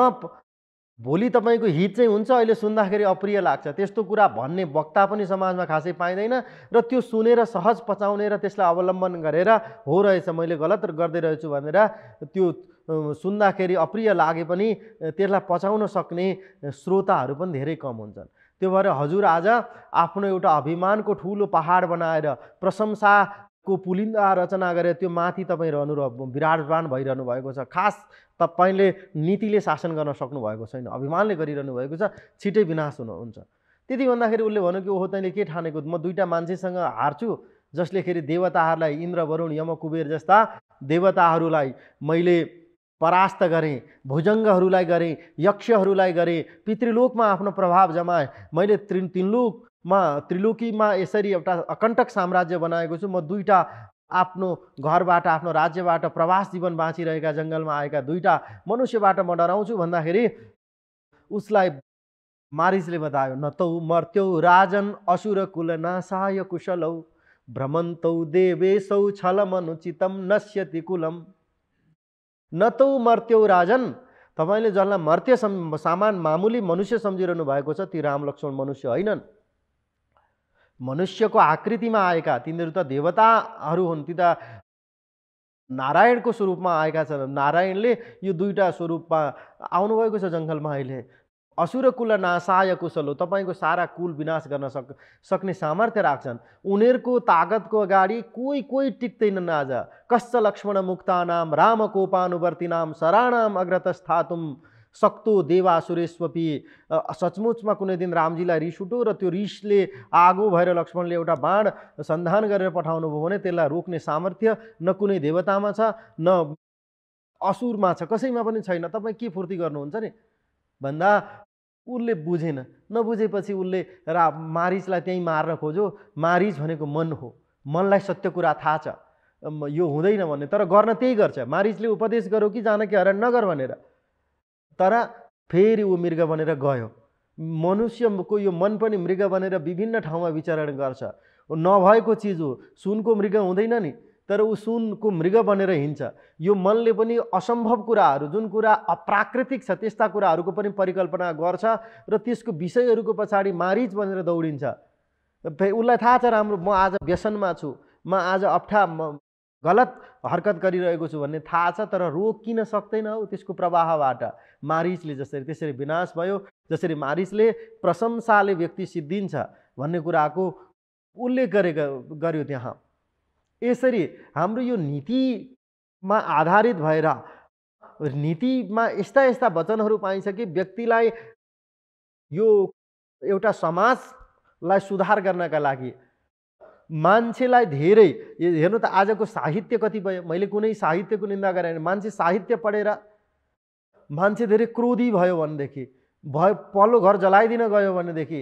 भोलि तपाईँको हित चाहिँ हुन्छ, अहिले सुन्दाखेरि अप्रिय लाग्छ, त्यस्तो कुरा भन्ने वक्ता पनि समाजमा खासै पाइँदैन। र त्यो सुनेर सहज पचाउने र त्यसलाई अवलम्बन गरेर हो रहेछ मैले गलत गर्दै रहेछु भनेर त्यो सुन्दाखेरि अप्रिय लागे पनि त्यसलाई पचाउन सक्ने श्रोताहरू पनि धेरै कम हुन्छन्। त्यो भएर हजुर आज आफ्नो एउटा अभिमानको ठुलो पहाड बनाएर प्रशंसाको पुलिन्दा रचना गरेर त्यो माथि तपाईँ विराजमान भइरहनु भएको छ। खास तपाईँले नीतिले शासन गर्न सक्नुभएको छैन, अभिमानले गरिरहनु भएको छ, छिटै विनाश हुन्छ। त्यति भन्दाखेरि उसले भन्यो कि ओहो तैँले के ठानेको, म दुईटा मान्छेसँग हार्छु जसले खेरि देवताहरूलाई इन्द्र वरुण यम कुबेर जस्ता देवताहरूलाई मैले परास्त गरेँ, भुजङ्गहरूलाई गरेँ, यक्षहरूलाई गरेँ, पितृलोकमा आफ्नो प्रभाव जमाएँ, मैले त्रिलोकीमा यसरी एउटा अकण्टक साम्राज्य बनाएको छु। म दुईटा आफ्नो घरबाट, आफ्नो राज्यबाट प्रवास जीवन बाँचिरहेका जङ्गलमा आएका दुईटा मनुष्यबाट म डराउँछु भन्दाखेरि उसलाई मारिचले बतायो, न तौ मर्त्यौ राजन असुर कुल नाशाय कुशलौ भ्रमन्तौ देवेशौ छलमनुचितम नश्यति कुलम। न तौ मर्त्यौ राजन, तपाईँले जसलाई मर्त्य सामान मामुली मनुष्य सम्झिरहनु भएको छ ती राम लक्ष्मण मनुष्य होइनन्। मनुष्यको आकृतिमा आएका तिनीहरू त देवताहरू हुन्, ती त नारायणको स्वरूपमा आएका छन्। नारायणले यो दुईटा स्वरूपमा आउनुभएको छ जङ्गलमा। अहिले असुर कुल नाशाय कुशलो, तपाईँको सारा कुल विनाश गर्न सक्ने सामर्थ्य राख्छन्। उनीहरूको ताकतको अगाडि कोही टिक्दैनन्। आज कश्च लक्ष्मण मुक्तानाम राम कोपानुवर्तिनाम शराणाम अग्रतस्थातुम सक्तो देवासुरेश्वपी। सचमुचमा कुनै दिन रामजीलाई रिस उठ्यो र त्यो रिसले आगो भएर लक्ष्मणले एउटा बाण सन्धान गरेर पठाउनु भयो भने त्यसलाई रोक्ने सामर्थ्य न कुनै देवतामा छ, न असुरमा छ, कसैमा पनि छैन। तपाईँ के फुर्ती गर्नुहुन्छ नि भन्दा उसले बुझेन। नबुझेपछि उसले मारिचलाई त्यहीँ मार्न खोज्यो। मारिच भनेको मन हो, मनलाई सत्य कुरा थाहा छ यो हुँदैन भन्ने, तर गर्न त्यही गर्छ। मारिचले उपदेश गर्यो कि जानकी हरण नगर भनेर, तर फेरि ऊ मृग बनेर गयो। मनुष्यको यो मन पनि मृग बनेर विभिन्न ठाउँमा विचरण गर्छ। नभएको चिज हो, सुनको मृग हुँदैन नि, तर ऊ सुनको मृग बनेर हिँड्छ। यो मनले पनि असम्भव कुराहरू, जुन कुरा अप्राकृतिक छ त्यस्ता कुराहरूको पनि परिकल्पना गर्छ र त्यसको विषयहरूको पछाडि मारिच बनेर दौडिन्छ। उसलाई थाहा छ राम्रो म आज व्यसनमा छु, म आज गलत हरकत गरिरहेको छु भन्ने थाहा छ, तर रोकिन सक्दैन हो त्यसको प्रवाहबाट। मारिचले त्यसरी विनाश भयो। जसरी मारिचले प्रशंसाले व्यक्ति सिद्धिन्छ भन्ने कुराको उल्लेख गर्यो त्यहाँ। यसरी हाम्रो यो नीतिमा आधारित भएर नीतिमा यस्ता यस्ता वचनहरू पाइन्छ कि व्यक्तिलाई यो एउटा समाजलाई सुधार गर्नका लागि मान्छेलाई धेरै हेर्नु त आजको साहित्य कति भयो। मैले कुनै साहित्यको निन्दा गरेन, मान्छे साहित्य पढेर मान्छे धेरै क्रोधी भयो भनेदेखि, पल्लो घर जलाइदिन गयो भनेदेखि,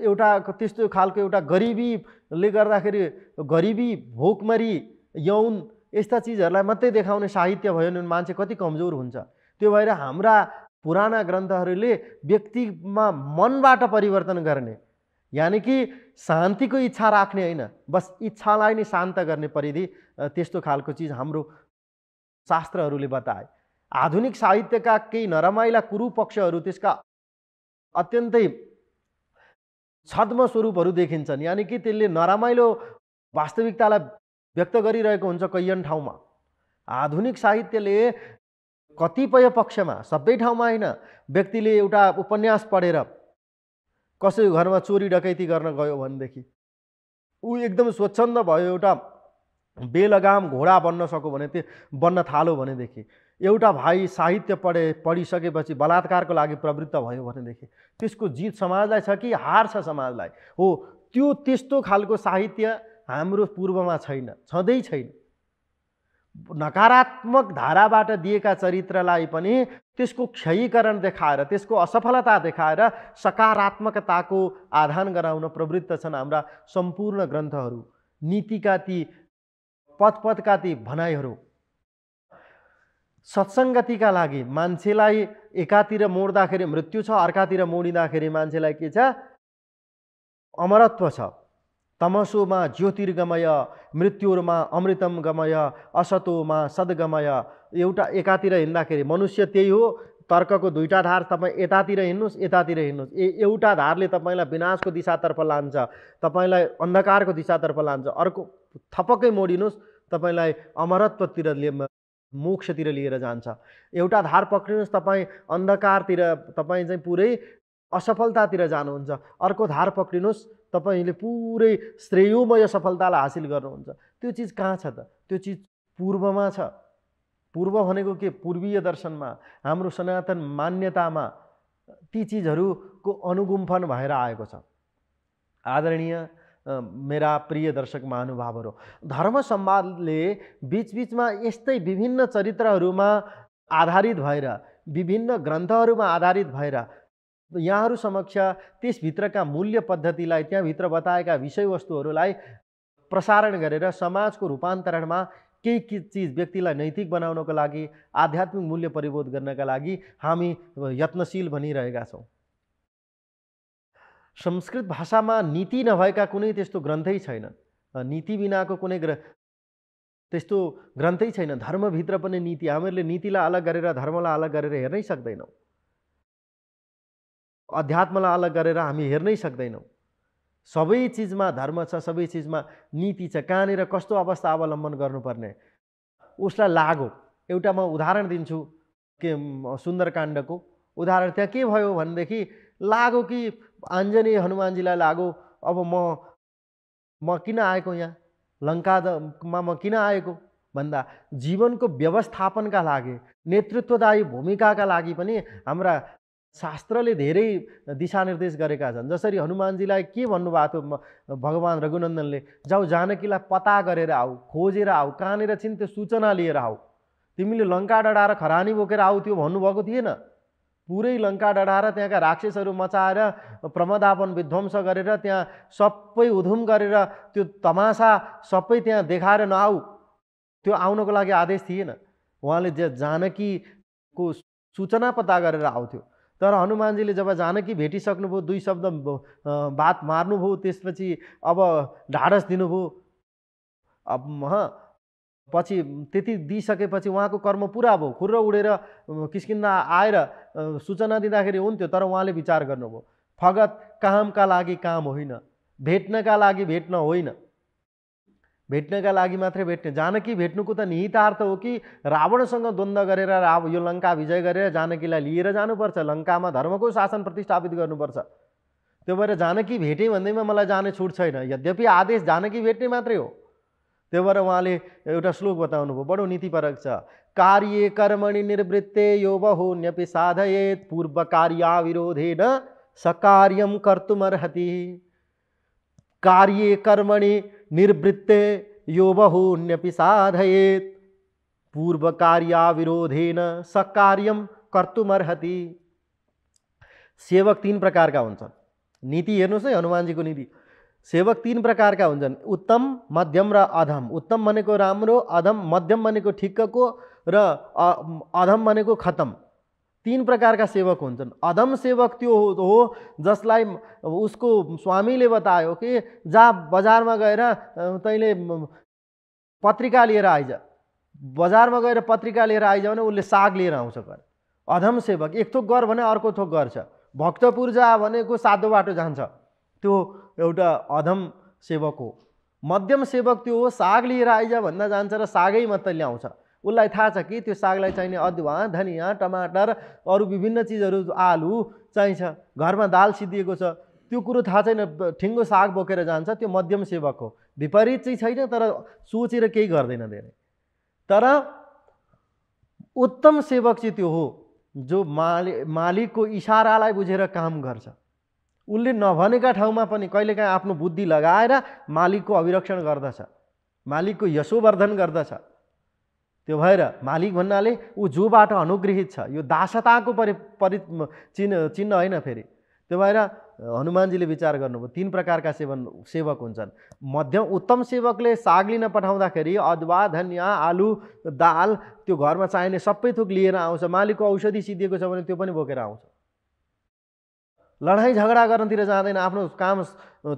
एउटा त्यस्तो खालको एउटा गरिबीले गर्दाखेरि गरिबी, भोकमरी, यौन यस्ता चिजहरूलाई मात्रै देखाउने साहित्य भयो भने मान्छे कति कमजोर हुन्छ। त्यो भएर हाम्रा पुराना ग्रन्थहरूले व्यक्तिमा मनबाट परिवर्तन गर्ने, यानि कि शान्तिको इच्छा राख्ने होइन, बस इच्छालाई नै शान्त गर्ने परिधि त्यस्तो खालको चिज हाम्रो शास्त्रहरूले बताए। आधुनिक साहित्यका केही नरमाइला कुरूपक्षहरू, त्यसका अत्यन्तै छद्म स्वरूपहरू देखिन्छन्, यानि कि त्यसले नरमाइलो वास्तविकतालाई व्यक्त गरिरहेको हुन्छ कैयन ठाउँमा। आधुनिक साहित्यले कतिपय पक्षमा, सबै ठाउँमा होइन, व्यक्तिले एउटा उपन्यास पढेर कसैको घरमा चोरी डकैती गर्न गयो भनेदेखि ऊ एकदम स्वच्छन्द भयो, एउटा बेलगाम घोडा बन्न सक्यो भने बन्न थाल्यो भनेदेखि, एउटा भाइ साहित्य पढिसकेपछि बलात्कारको लागि प्रवृत्त भयो भनेदेखि त्यसको जित समाजलाई छ कि हार छ समाजलाई? हो, त्यो त्यस्तो खालको साहित्य हाम्रो पूर्वमा छैन, छँदै छैन। नकारात्मक धाराबाट दिएका चरित्रलाई पनि त्यसको क्षयीकरण देखाएर, त्यसको असफलता देखाएर सकारात्मकताको आधान गराउन प्रवृत्त छन् हाम्रा सम्पूर्ण ग्रन्थहरू। नीतिका ती पदका ती भनाइहरू सत्सङ्गतिका लागि मान्छेलाई एकातिर मोड्दाखेरि मृत्यु छ, अर्कातिर मोडिँदाखेरि मान्छेलाई के छ? अमरत्व छ। तमसोमा ज्योतिर्गमय, मृत्युर्मा अमृतम गमय, असतोमा सद्गमय। एउटा एकातिर हिँड्दाखेरि मनुष्य त्यही हो, तर्कको दुईटा धार, तपाईँ यतातिर हिँड्नुहोस् यतातिर हिँड्नुहोस्। एउटा धारले तपाईँलाई विनाशको दिशातर्फ लान्छ, तपाईँलाई अन्धकारको दिशातर्फ लान्छ। अर्को थपक्कै मोडिनुहोस्, तपाईँलाई अमरत्वतिर मोक्षतिर लिएर जान्छ। एउटा धार पक्रिनुहोस्, तपाईँ अन्धकारतिर, तपाईँ चाहिँ पुरै असफलतातिर जानुहुन्छ। अर्को धार पक्रिनुहोस्, तपाईँले पुरै श्रेयोमय सफलतालाई हासिल गर्नुहुन्छ। त्यो चिज कहाँ छ त? त्यो चिज पूर्वमा छ। पूर्व भनेको के? पूर्वीय दर्शनमा, हाम्रो सनातन मान्यतामा ती चिजहरूको अनुगुम्फन भएर आएको छ। आदरणीय मेरा प्रिय दर्शक महानुभावहरू, धर्म संवादले बीचबीचमा यस्तै विभिन्न चरित्रहरूमा आधारित भएर, विभिन्न ग्रन्थहरूमा आधारित भएर यहाँहरू समक्ष त्यसभित्रका मूल्य पद्धतिलाई, त्यहाँभित्र बताएका विषयवस्तुहरूलाई प्रसारण गरेर समाजको रूपान्तरणमा केही चिज व्यक्तिलाई नैतिक बनाउनको लागि, आध्यात्मिक मूल्य परिबोध गर्नका लागि हामी यत्नशील बनिरहेका छौँ। संस्कृत भाषामा नीति नभएका कुनै त्यस्तो ग्रन्थै छैन। नीति बिनाको कुनै त्यस्तो ग्रन्थै छैन। धर्मभित्र पनि नीति, हामीहरूले नीतिलाई अलग गरेर धर्मलाई अलग गरेर हेर्नै सक्दैनौँ। अध्यात्मलाई अलग गरेर हामी हेर्नै सक्दैनौँ। सबै चिजमा धर्म छ, सबै चिजमा नीति छ। कहाँनिर कस्तो अवस्था अवलम्बन गर्नुपर्ने उसलाई लागो। एउटा म उदाहरण दिन्छु के सुन्दरकाण्डको उदाहरण। त्यहाँ के भयो भनेदेखि लागो कि आञ्जनेय हनुमानजीलाई लागो, अब म किन आएको यहाँ लङ्कामा, म किन आएको भन्दा जीवनको व्यवस्थापनका लागि, नेतृत्वदायी भूमिकाका लागि पनि हाम्रा शास्त्रले धेरै दिशानिर्देश गरेका छन्। जसरी हनुमानजीलाई के भन्नुभएको थियो भगवान् रघुनन्दनले, जाऊ जानकीलाई पता गरेर आऊ, खोजेर आऊ, कहाँनिर छिन् त्यो सूचना लिएर आऊ, तिमीले लङ्का डढाएर खरानी बोकेर आऊ त्यो भन्नुभएको थिएन। पुरै लङ्का डढाएर त्यहाँका राक्षसहरू मचाएर प्रमदापन विध्वंस गरेर त्यहाँ सबै उधुम गरेर त्यो तमासा सबै त्यहाँ देखाएर नआऊ, त्यो आउनको लागि आदेश थिएन। उहाँले जानकीको सूचना पता गरेर आउँथ्यो। तर हनुमानजीले जब जानकी भेटिसक्नुभयो, दुई शब्द बात मार्नुभयो, त्यसपछि अब ढाडस दिनुभयो। अब पछि त्यति दिइसकेपछि उहाँको कर्म पुरा भयो। खुर्र उडेर किस्किन्दा आएर सूचना दिँदाखेरि हुन्थ्यो, तर उहाँले विचार गर्नुभयो फगत कामका लागि काम होइन, भेट्नका लागि भेट्न होइन। भेट्नका लागि मात्रै भेट्ने। जानकी भेट्नुको त निहितार्थ हो कि रावणसँग द्वन्द्व गरेर यो लङ्का विजय गरेर जानकीलाई लिएर जानुपर्छ, लङ्कामा धर्मको शासन प्रतिष्ठापित गर्नुपर्छ। त्यो भएर जानकी भेटेँ भन्दैमा मलाई जाने छुट छैन, यद्यपि आदेश जानकी भेट्ने मात्रै हो। त्यो भएर उहाँले एउटा श्लोक बताउनु भयो, बडो नीतिपरक छ। कार्ये कर्मणि निर्वृत्ते यो बहुन्यपि साधयेत् पूर्व कार्याविरोधेन सकार्यं कर्तुमर्हति। कार्ये कर्मणि निर्वृत्ते यो बहुन्यपि साधयेत् पूर्व कार्याविरोधेन सकार्यं कर्तुमर्हति। सेवक तीन प्रकारका हुन्छन्। नीति हेर्नुहोस् है, हनुमानजीको नीति। सेवक तीन प्रकारका हुन्छन्, उत्तम, मध्यम र अधम। उत्तम भनेको राम्रो, अधम मध्यम भनेको ठिक्कको र अधम भनेको खतम। तीन प्रकारका सेवक हुन्छन्। अधम सेवक त्यो हो जसलाई उसको स्वामीले बतायो कि जा बजारमा गएर तैँले पत्रिका लिएर आइज, बजारमा गएर पत्रिका लिएर आइज भने उसले साग लिएर आउँछ घर। अधम सेवक एक थोक गर भने अर्को थोक गर्छ। भक्तपुर जा भनेको साधो बाटो जान्छ, त्यो एउटा अधम सेवक हो। मध्यम सेवक त्यो हो साग लिएर आइज भन्दा जान्छ र सागै मात्रै ल्याउँछ। उसलाई थाहा छ कि त्यो सागलाई चाहिने अदुवा, धनियाँ, टमाटर, अरू विभिन्न चिजहरू, आलु चाहिन्छ, घरमा दाल सिद्धिएको छ, त्यो कुरो थाहा छैन, ठिङ्गो साग बोकेर जान्छ। त्यो मध्यम सेवक हो। विपरीत चाहिँ छैन तर सोचेर केही गर्दैन धेरै। तर उत्तम सेवक चाहिँ त्यो हो जो मालिकको इसारालाई बुझेर काम गर्छ। उसले नभनेका ठाउँमा पनि कहिलेकाहीँ आफ्नो बुद्धि लगाएर मालिकको अभिरक्षण गर्दछ, मालिकको यशोवर्धन गर्दछ। त्यो भएर मालिक भन्नाले ऊ जोबाट अनुग्रहित छ, यो दासताको चिन्ह होइन फेरि। त्यो भएर हनुमानजीले विचार गर्नुभयो 3 प्रकारका सेवक हुन्छन्। मध्यम उत्तम सेवकले साग लिन पठाउँदाखेरि अदुवा, धनियाँ, आलु, दाल, त्यो घरमा चाहिने सबै थोक लिएर आउँछ। मालिकको औषधि सिद्धिएको छ भने त्यो पनि बोकेर आउँछ। लडाइँ झगडा गर्नतिर जाँदैन, आफ्नो काम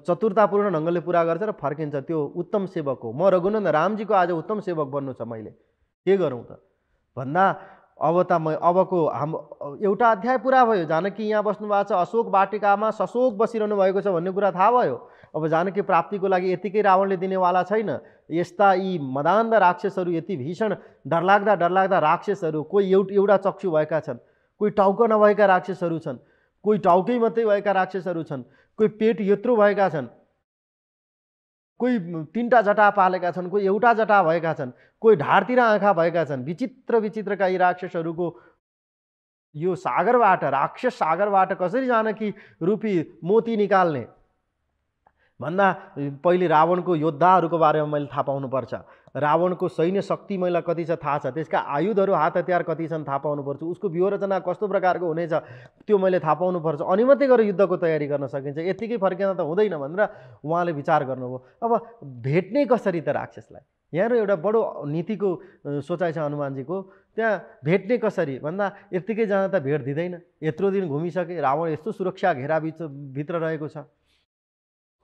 चतुरतापूर्ण ढङ्गले पुरा गर्छ र फर्किन्छ। त्यो उत्तम सेवक हो। म रघुनन्दन रामजीको आज उत्तम सेवक बन्नु छ, मैले के गरौँ त भन्दा अबको एउटा अध्याय पुरा भयो। जानकी यहाँ बस्नु भएको छ, अशोक वाटिकामा सशोक बसिरहनु भएको छ भन्ने कुरा थाहा भयो। अब जानकी प्राप्तिको लागि यतिकै रावणले दिनेवाला छैन। यस्ता यी मदान्ध राक्षसहरू, यति भीषण डरलाग्दा राक्षसहरू, कोही एउटा चक्षु भएका छन्, कोही टाउको नभएका राक्षसहरू छन्, कोही टाउकै मात्रै भएका राक्षसहरू छन्, कोही पेट यत्रो भएका छन्, कोही 3टा जटा पालेका छन्, कोही एउटा जटा भएका छन्, कोही ढाडतिर आँखा भएका छन्। विचित्रका यी राक्षसहरूको यो सागरबाट, राक्षस सागरबाट कसरी जानकी रूपी मोती निकाल्ने भन्दा पहिले रावणको योद्धाहरूको बारेमा मैले थाहा पाउनुपर्छ। रावणको सैन्य शक्ति मलाई कति छ थाहा छ, त्यसका आयुधहरू, हात हतियार कति छन् थाहा पाउनुपर्छ, उसको व्यूहरचना कस्तो प्रकारको हुनेछ त्यो मैले थाहा पाउनुपर्छ। अनि मात्रै गएर युद्धको तयारी गर्न सकिन्छ। यतिकै फर्किँदा त हुँदैन भनेर उहाँले विचार गर्नुभयो। अब भेट्ने कसरी त राक्षसलाई? यहाँ एउटा बडो नीतिको सोचाइ छ हनुमानजीको। त्यहाँ भेट्ने कसरी भन्दा यत्तिकै जाँदा त भेट दिँदैन। यत्रो दिन घुमिसके, रावण यस्तो सुरक्षा घेराभित्र रहेको छ।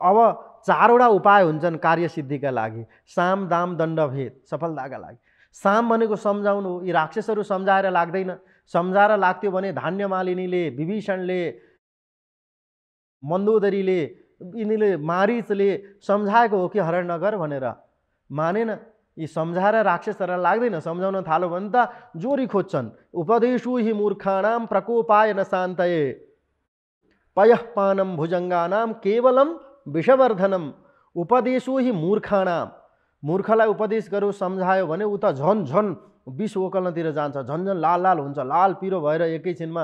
अब 4वटा उपाय हुन्छन् कार्यसिद्धिका लागि। साम, दाम, दण्ड, भेद सफलताका लागि। साम भनेको सम्झाउनु। यी राक्षसहरू सम्झाएर लाग्दैन। सम्झाएर लाग्थ्यो भने धान्यमालिनीले, विभीषणले, मन्दोदरीले, यिनीले, मारिचले सम्झाएको हो कि हरण नगर भनेर, मानेन। यी सम्झाएर राक्षसहरूलाई लाग्दैन। सम्झाउन थाल्यो भने त जोरी खोज्छन्। उपदेशु हि मूर्खाणाम प्रकोपाय न शान्तये पयः पानम भुजङ्गानाम केवलम विषवर्धनम। उपदेशु हि मूर्खाणाम, मूर्खलाई उपदेश गरौँ, सम्झायो भने ऊ त झन विष ओकल्नतिर जान्छ, झन लाल हुन्छ, लाल पिरो भएर एकैछिनमा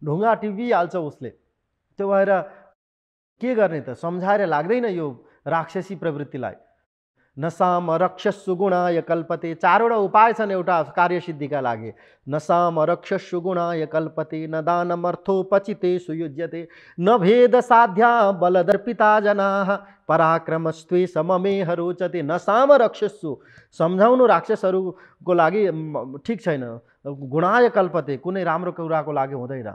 ढुङ्गा टिपिहाल्छ उसले। त्यो भएर के गर्ने त? सम्झाएर लाग्दैन यो राक्षसी प्रवृत्तिलाई। नसाम रक्षस्सु गुणाय कल्पते। 4वटा उपाय छन् एउटा कार्यसिद्धिका लागि। नसाम रक्षस्सु गुणाय कल्पते, न दानमर्थोपचिते सुयुज्यते, न भेद साध्या बलदर्पिता जनाः, पराक्रमस्त्वे सममेह रोचते। नसाम रक्षस्सु, सम्झाउनु राक्षसहरूको लागि ठिक छैन। गुणाय कल्पते, कुनै राम्रो कुराको लागि हुँदैन।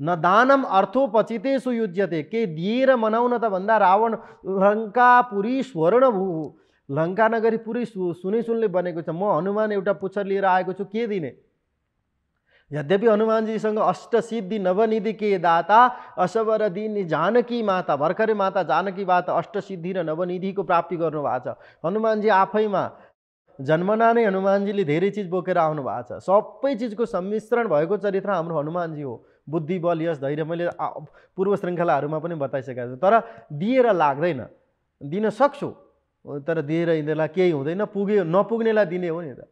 न दानम अर्थोपचिते सुयुज्यते, के दिएर मनाउन त भन्दा रावण लङ्कापुरी स्वर्ण लङ्का नगरी पुरै सुनले बनेको छ। म हनुमान एउटा पुच्छर लिएर आएको छु, के दिने? यद्यपि हनुमानजीसँग अष्टसिद्धि नवनिधि के दाता, असवर दिनी जानकी माता, भर्खरै माता जानकी माता अष्टसिद्धि र नवनिधिको प्राप्ति गर्नुभएको छ। हनुमानजी आफैमा जन्मना नै हनुमानजीले धेरै चिज बोकेर आउनु भएको छ। सबै चिजको सम्मिश्रण भएको चरित्र हाम्रो हनुमानजी हो। बुद्धि, बल, यश, धैर्य मैले पूर्व श्रृङ्खलाहरूमा पनि बताइसकेको छु। तर दिएर लाग्दैन। दिन सक्छु तर दिएर यिनीहरूलाई केही हुँदैन। नपुग्नेलाई दिने हो नि त।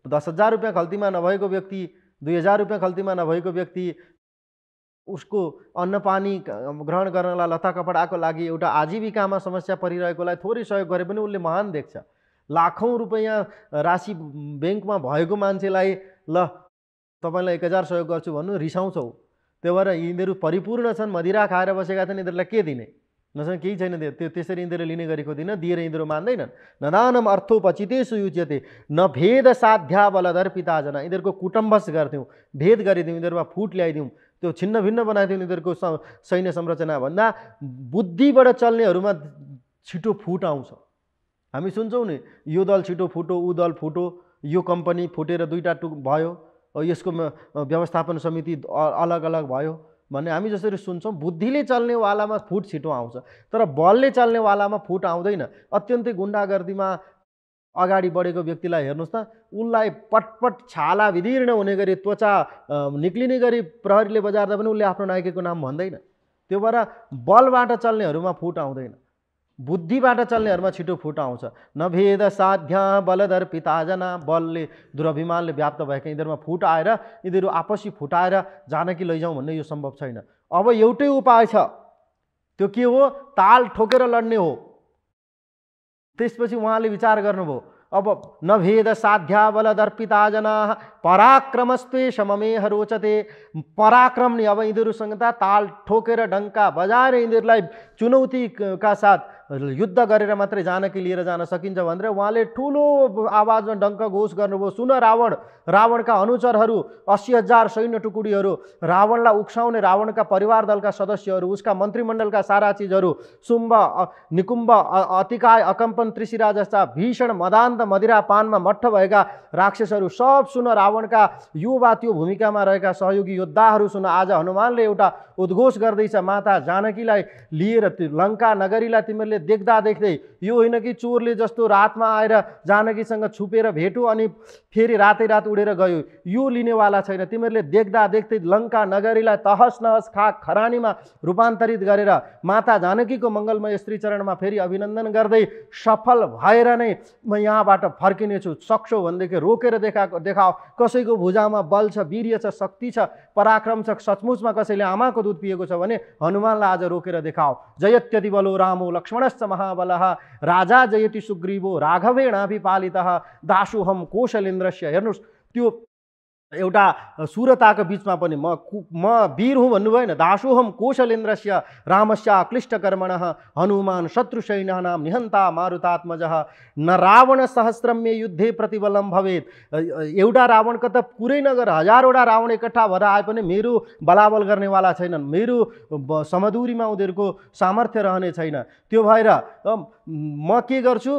10,000 रुपियाँ खल्तीमा नभएको व्यक्ति, 2,000 रुपियाँ खल्तीमा नभएको व्यक्ति उसको अन्नपानी ग्रहण गर्नलाई, लत्ता कपडाको लागि, एउटा आजीविकामा समस्या परिरहेकोलाई थोरै सहयोग गरे पनि उसले महान देख्छ। लाखौँ रुपियाँ राशि ब्याङ्कमा भएको मान्छेलाई ल तपाईँलाई 1,000 सहयोग गर्छु भन्नु रिसाउँछौ। त्यो भएर यिनीहरू परिपूर्ण छन्, मदिरा खाएर बसेका छन्, यिनीहरूलाई के दिने? मसँग केही छैन। त्यसरी यिनीहरू लिने गरेको दिन दिएर यिनीहरू मान्दैनन्। न दानम अर्थोपचिते सुयुज्यते, न भेद साध्या बलदर्पिता जना। यिनीहरूको कुटम्बस गर्थ्यौँ, भेद गरिदिउँ, यिनीहरूमा फुट ल्याइदिउँ, त्यो छिन्न भिन्न बनाइदिउँ। यिनीहरूको सैन्य संरचना भन्दा बुद्धिबाट चल्नेहरूमा छिटो फुट आउँछ। हामी सुन्छौँ नि, यो दल छिटो फुटो, ऊ दल फुटो, यो कम्पनी फुटेर 2टा भयो, यसको व्यवस्थापन समिति अलग अलग भयो, भन्ने हामी जसरी सुन्छौँ, बुद्धिले चल्नेवालामा फुट छिटो आउँछ, तर बलले चल्नेवालामा फुट आउँदैन। अत्यन्तै गुन्डागर्दीमा अगाडि बढेको व्यक्तिलाई हेर्नुहोस् त, उसलाई पटपट छाला विदीर्ण हुने गरी, त्वचा निक्लिने गरी प्रहरीले बजार्दा पनि उसले आफ्नो नायकको नाम भन्दैन। त्यो भएर बलबाट चल्नेहरूमा फुट आउँदैन, बुद्धिबाट चल्नेहरूमा छिटो फुट आउँछ। नभेद साध्या बलदर्पिता जना, बलले दुरभिमानले व्याप्त भएका यिनीहरूमा फुट आएर यिनीहरू आपसी फुटाएर जानकी लैजाउँ भन्ने यो सम्भव छैन। अब एउटै उपाय छ, त्यो के हो? ताल ठोकेर लड्ने हो। त्यसपछि उहाँले विचार गर्नुभयो, अब नभेद साध्या बलदर्पिता जना पराक्रमस्ते सममेह रोचते। पराक्रम नि अब यिनीहरूसँग त ताल ठोकेर डङ्का बजाएर यिनीहरूलाई चुनौतीका साथ युद्ध गरेर मात्रै जानकी लिएर जान सकिन्छ भनेर उहाँले ठुलो आवाजमा डङ्क घोष गर्नुभयो। सुन रावण, रावणका अनुचरहरू, 80,000 सैन्य टुकडीहरू, रावणलाई उक्साउने रावणका परिवार दलका सदस्यहरू, उसका मन्त्रीमण्डलका सारा चिजहरू, शुम्भ, निकुम्भ, अतिकाय, अकम्पन, त्रिशिरा जस्ता भीषण मदान्त मदिरा पानमा मट्ठ भएका राक्षसहरू सब सुन। रावणका युवा त्यो भूमिकामा रहेका सहयोगी योद्धाहरू सुन। आज हनुमानले एउटा उद्घोष गर्दैछ, माता जानकीलाई लिएर लङ्का नगरीलाई तिमीहरूले देख्दा देख्दै, यो होइन कि चोरले जस्तो रातमा आएर जानकीसँग छुपेर भेट्यो अनि फेरि रातै रात उडेर गयो, यो लिनेवाला छैन। तिमीहरूले देख्दा देख्दै लङ्का नगरीलाई तहस नहस खाक खरानीमा रूपान्तरित गरेर माता जानकीको मङ्गलमय श्रीचरणमा फेरि अभिनन्दन गर्दै सफल भएर नै म यहाँबाट फर्किनेछु। सक्छौ भनेदेखि रोकेर देखाओ। कसैको भुजामा बल छ, वीर्य छ, शक्ति छ, पराक्रम छ, सचमुचमा कसैले आमाको दूध पिएको छ भने हनुमानलाई आज रोकेर देखाओ। जयत्यति बलो रामो लक्ष्मणश्च महाबलः, राजा जयति सुग्रीवो राघवेणापि पालितः, दासोहम कौशलेन्द्रस्य। हेर्नुहोस्, त्यो एउटा सुरताको बिचमा पनि म वीर हुँ भन्नु भएन। दासोहम कौशलेन्द्रस्य रामस्य क्लिष्टकर्मणः, हनुमान शत्रुसैन्यानां निहन्ता मारुतात्मजः, न रावण सहस्रम्य युद्धे प्रतिबलम भवेत्। एउटा रावणको त पुरै नगर 1000वटा रावण एकट्ठा भएर आए पनि मेरो बलाबल गर्नेवाला छैनन्, मेरो समदुरीमा उनीहरूको सामर्थ्य रहने छैन। त्यो भएर म के गर्छु?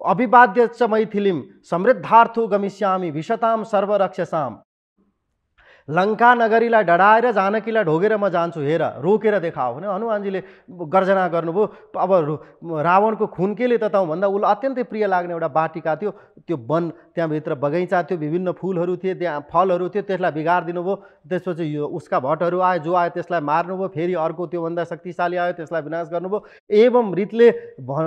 अभिवाद्य च मैथिलीम समृद्धार्थो गमिष्यामि विशताम सर्वरक्षसाम। लङ्का नगरीलाई डढाएर जानकीलाई ढोगेर म जान्छु, हेर रोकेर देखाओ भने हनुमानजीले गर्जना गर्नुभयो। अब रावणको खुन केले तताउँ भन्दा उसलाई अत्यन्तै प्रिय लाग्ने एउटा बाटिका थियो, त्यो वन, त्यहाँभित्र बगैँचा थियो, विभिन्न फुलहरू थिए, त्यहाँ फलहरू थियो, त्यसलाई बिगारिदिनु भयो। त्यसपछि यो उसका भटहरू आए, जो आए त्यसलाई मार्नुभयो, फेरि अर्को त्योभन्दा शक्तिशाली आयो, त्यसलाई विनाश गर्नुभयो। एवं रीतले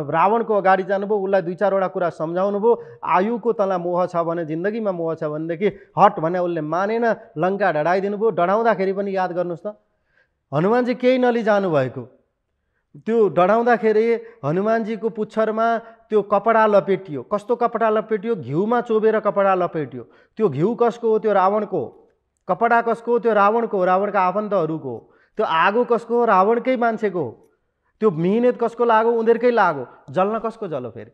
रावणको अगाडि जानुभयो, उसलाई 2-4वटा कुरा सम्झाउनु भयो। आयुको तँलाई मोह छ भने, जिन्दगीमा मोह छ भनेदेखि हट भने उसले मानेन, लङ्का डढाइदिनु भयो। डढाउँदाखेरि पनि याद गर्नुहोस् त, हनुमानजी केही नलिजानु भएको। त्यो डढाउँदाखेरि हनुमानजीको पुच्छरमा त्यो कपडा लपेटियो। कस्तो कपडा लपेटियो? घिउमा चोबेर कपडा लपेटियो। त्यो घिउ कसको हो? त्यो रावणको। कपडा कसको हो? त्यो रावणको, रावणका आफन्तहरूको। त्यो आगो कसको हो? रावणकै मान्छेको। त्यो मिहिनेत कसको लाग्यो? उनीहरूकै लाग्यो। जल्न कसको जलो? फेरि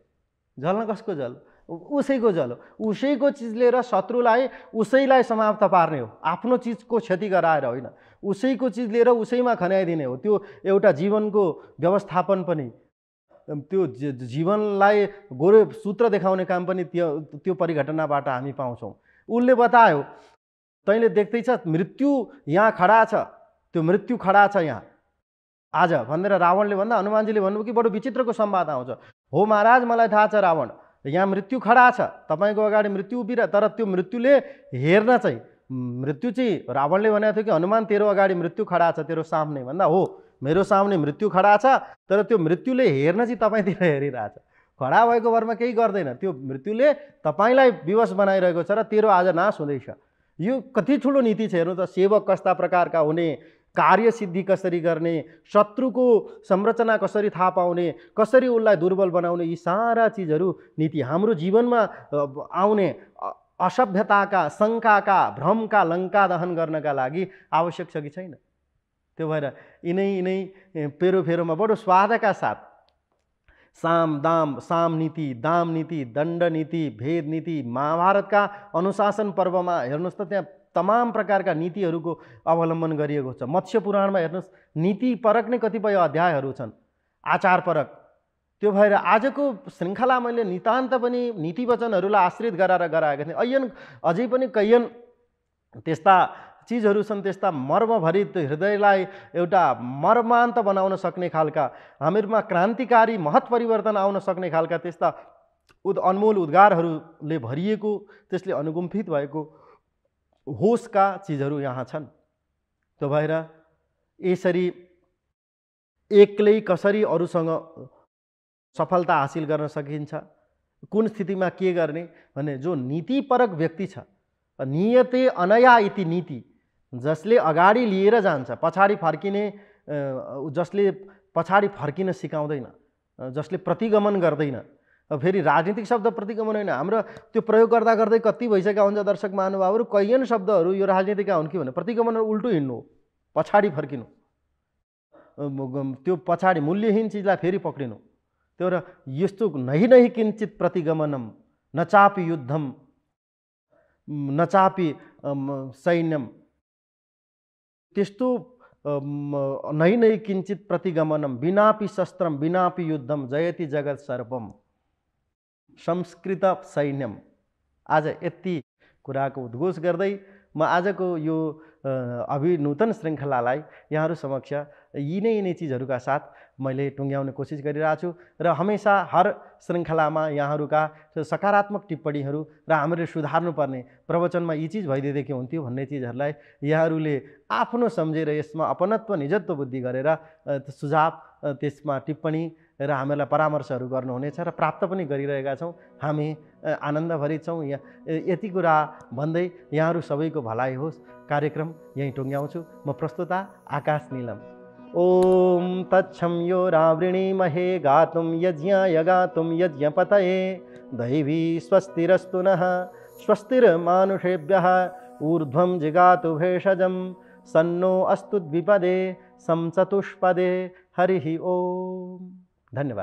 जल्न कसको जलो? उसैको जलो। उसैको चिज लिएर शत्रुलाई उसैलाई समाप्त पार्ने हो, आफ्नो चिजको क्षति गराएर होइन। उसैको चिज लिएर उसैमा खन्याइदिने हो। त्यो एउटा जीवनको व्यवस्थापन पनि, त्यो जीवनलाई गोरे सूत्र देखाउने काम पनि त्यो परिघटनाबाट हामी पाउँछौँ। उसले बतायो, तैँले देख्दैछ मृत्यु यहाँ खडा छ, त्यो मृत्यु खडा छ यहाँ आज भनेर रावणले भन्दा हनुमानजीले भन्नुभयो कि बडो विचित्रको संवाद आउँछ। हो महाराज, मलाई थाहा छ रावण, यहाँ मृत्यु खडा छ, तपाईँको अगाडि मृत्यु उभिएर, तर त्यो मृत्युले हेर्न चाहिँ, मृत्यु चाहिँ रावणले भनेको थियो कि हनुमान तेरो अगाडि मृत्यु खडा छ, तेरो सामने भन्दा हो मेरो सामने मृत्यु खडा छ, तर त्यो मृत्युले हेर्न चाहिँ तपाईँतिर हेरिरहेछ। खडा भएको भरमा केही गर्दैन, त्यो मृत्युले तपाईँलाई विवश बनाइरहेको छ र तेरो आज नाश हुँदैछ। यो कति ठुलो नीति छ हेर्नु त। सेवक कस्ता प्रकारका हुने, कार्यसिद्धि कसरी गर्ने, शत्रुको संरचना कसरी थाहा पाउने, कसरी उसलाई दुर्बल बनाउने, यी सारा चिजहरू नीति हाम्रो जीवनमा आउने असभ्यताका, शङ्काका, भ्रमका लङ्का दहन गर्नका लागि आवश्यक छ कि छैन? त्यो भएर यिनै पेरोफेरोमा बडो स्वादका साथ साम दाम, साम नीति, दाम नीति, दण्ड नीति, भेद नीति, महाभारतका अनुशासन पर्वमा हेर्नुहोस् त, त्यहाँ तमाम प्रकारका नीतिहरूको अवलम्बन गरिएको छ। मत्स्य पुराणमा हेर्नुहोस्, नीति परक नै कतिपय अध्यायहरू छन्, आचार परक। त्यो भएर आजको श्रृङ्खला मैले नितान्त पनि नीति वचनहरूलाई आश्रित गराएर गराएको थिएँ। अझै पनि कैयन त्यस्ता चिजहरू छन्, त्यस्ता मर्मभरित हृदयलाई एउटा मर्मान्त बनाउन सक्ने खालका, हामीहरूमा क्रान्तिकारी महत् परिवर्तन आउन सक्ने खालका त्यस्ता अनमोल उद्गारहरूले भरिएको, त्यसले अनुगुम्फित भएको होसका चिजहरू यहाँ छन्। त्यो भएर यसरी एक्लै कसरी अरूसँग सफलता हासिल गर्न सकिन्छ, कुन स्थितिमा के गर्ने भने जो नीतिपरक व्यक्ति छ, नियते अनया इति नीति, जसले अगाडि लिएर जान्छ, पछाडि फर्किने, जसले पछाडि फर्किन सिकाउँदैन, जसले प्रतिगमन गर्दैन। फेरि राजनीतिक शब्द प्रतिगमन होइन, हाम्रो त्यो प्रयोग गर्दा गर्दै कति भइसकेका हुन्छ दर्शक महानुभावहरू, कैयन शब्दहरू यो राजनीतिका हुन् कि भने प्रतिगमन उल्टो हिँड्नु, पछाडि फर्किनु, त्यो पछाडि मूल्यहीन चिजलाई फेरि पक्रिनु। त्यो र यस्तो नहि नहि किञ्चित प्रतिगमनम नचापि युद्धम नचापि सैन्यम, त्यस्तो नहि नहि किञ्चित प्रतिगमनम विनापि शस्त्रम विनापि युद्धम जयति जगत सर्वम संस्कृत सैन्यम। आज यति कुराको उद्घोष गर्दै म आजको यो अभिनूतन श्रृङ्खलालाई यहाँहरू समक्ष यिनै चिजहरूका साथ मैले टुङ्ग्याउने कोसिस गरिरहेको छु र हमेसा हर श्रृङ्खलामा यहाँहरूका सकारात्मक टिप्पणीहरू र हामीले सुधार्नुपर्ने प्रवचनमा यी चिज भइदिँदै के हुन्थ्यो भन्ने चिजहरूलाई यहाँहरूले आफ्नो सम्झेर यसमा अपनत्व निजत्व बुद्धि गरेर सुझाव, त्यसमा टिप्पणी र हामीलाई परामर्शहरू गर्नुहुनेछ र प्राप्त पनि गरिरहेका छौँ। हामी आनन्दभरित छौँ। यति कुरा भन्दै यहाँहरू सबैको भलाइ होस्, कार्यक्रम यहीँ टुङ्ग्याउँछु। म प्रस्तुता आकाश नीलम। ओम तच्छं यो रावृणीमहे गातुं यज्ञाय गातुं यज्ञपतये दैवी स्वस्तिरस्तु नः स्वस्तिर्मानुषेभ्यः ऊर्ध्वं जिगातु भेषजं सन्नो अस्तु द्विपदे सं चतुष्पदे। हरिः ओम। धन्यवाद।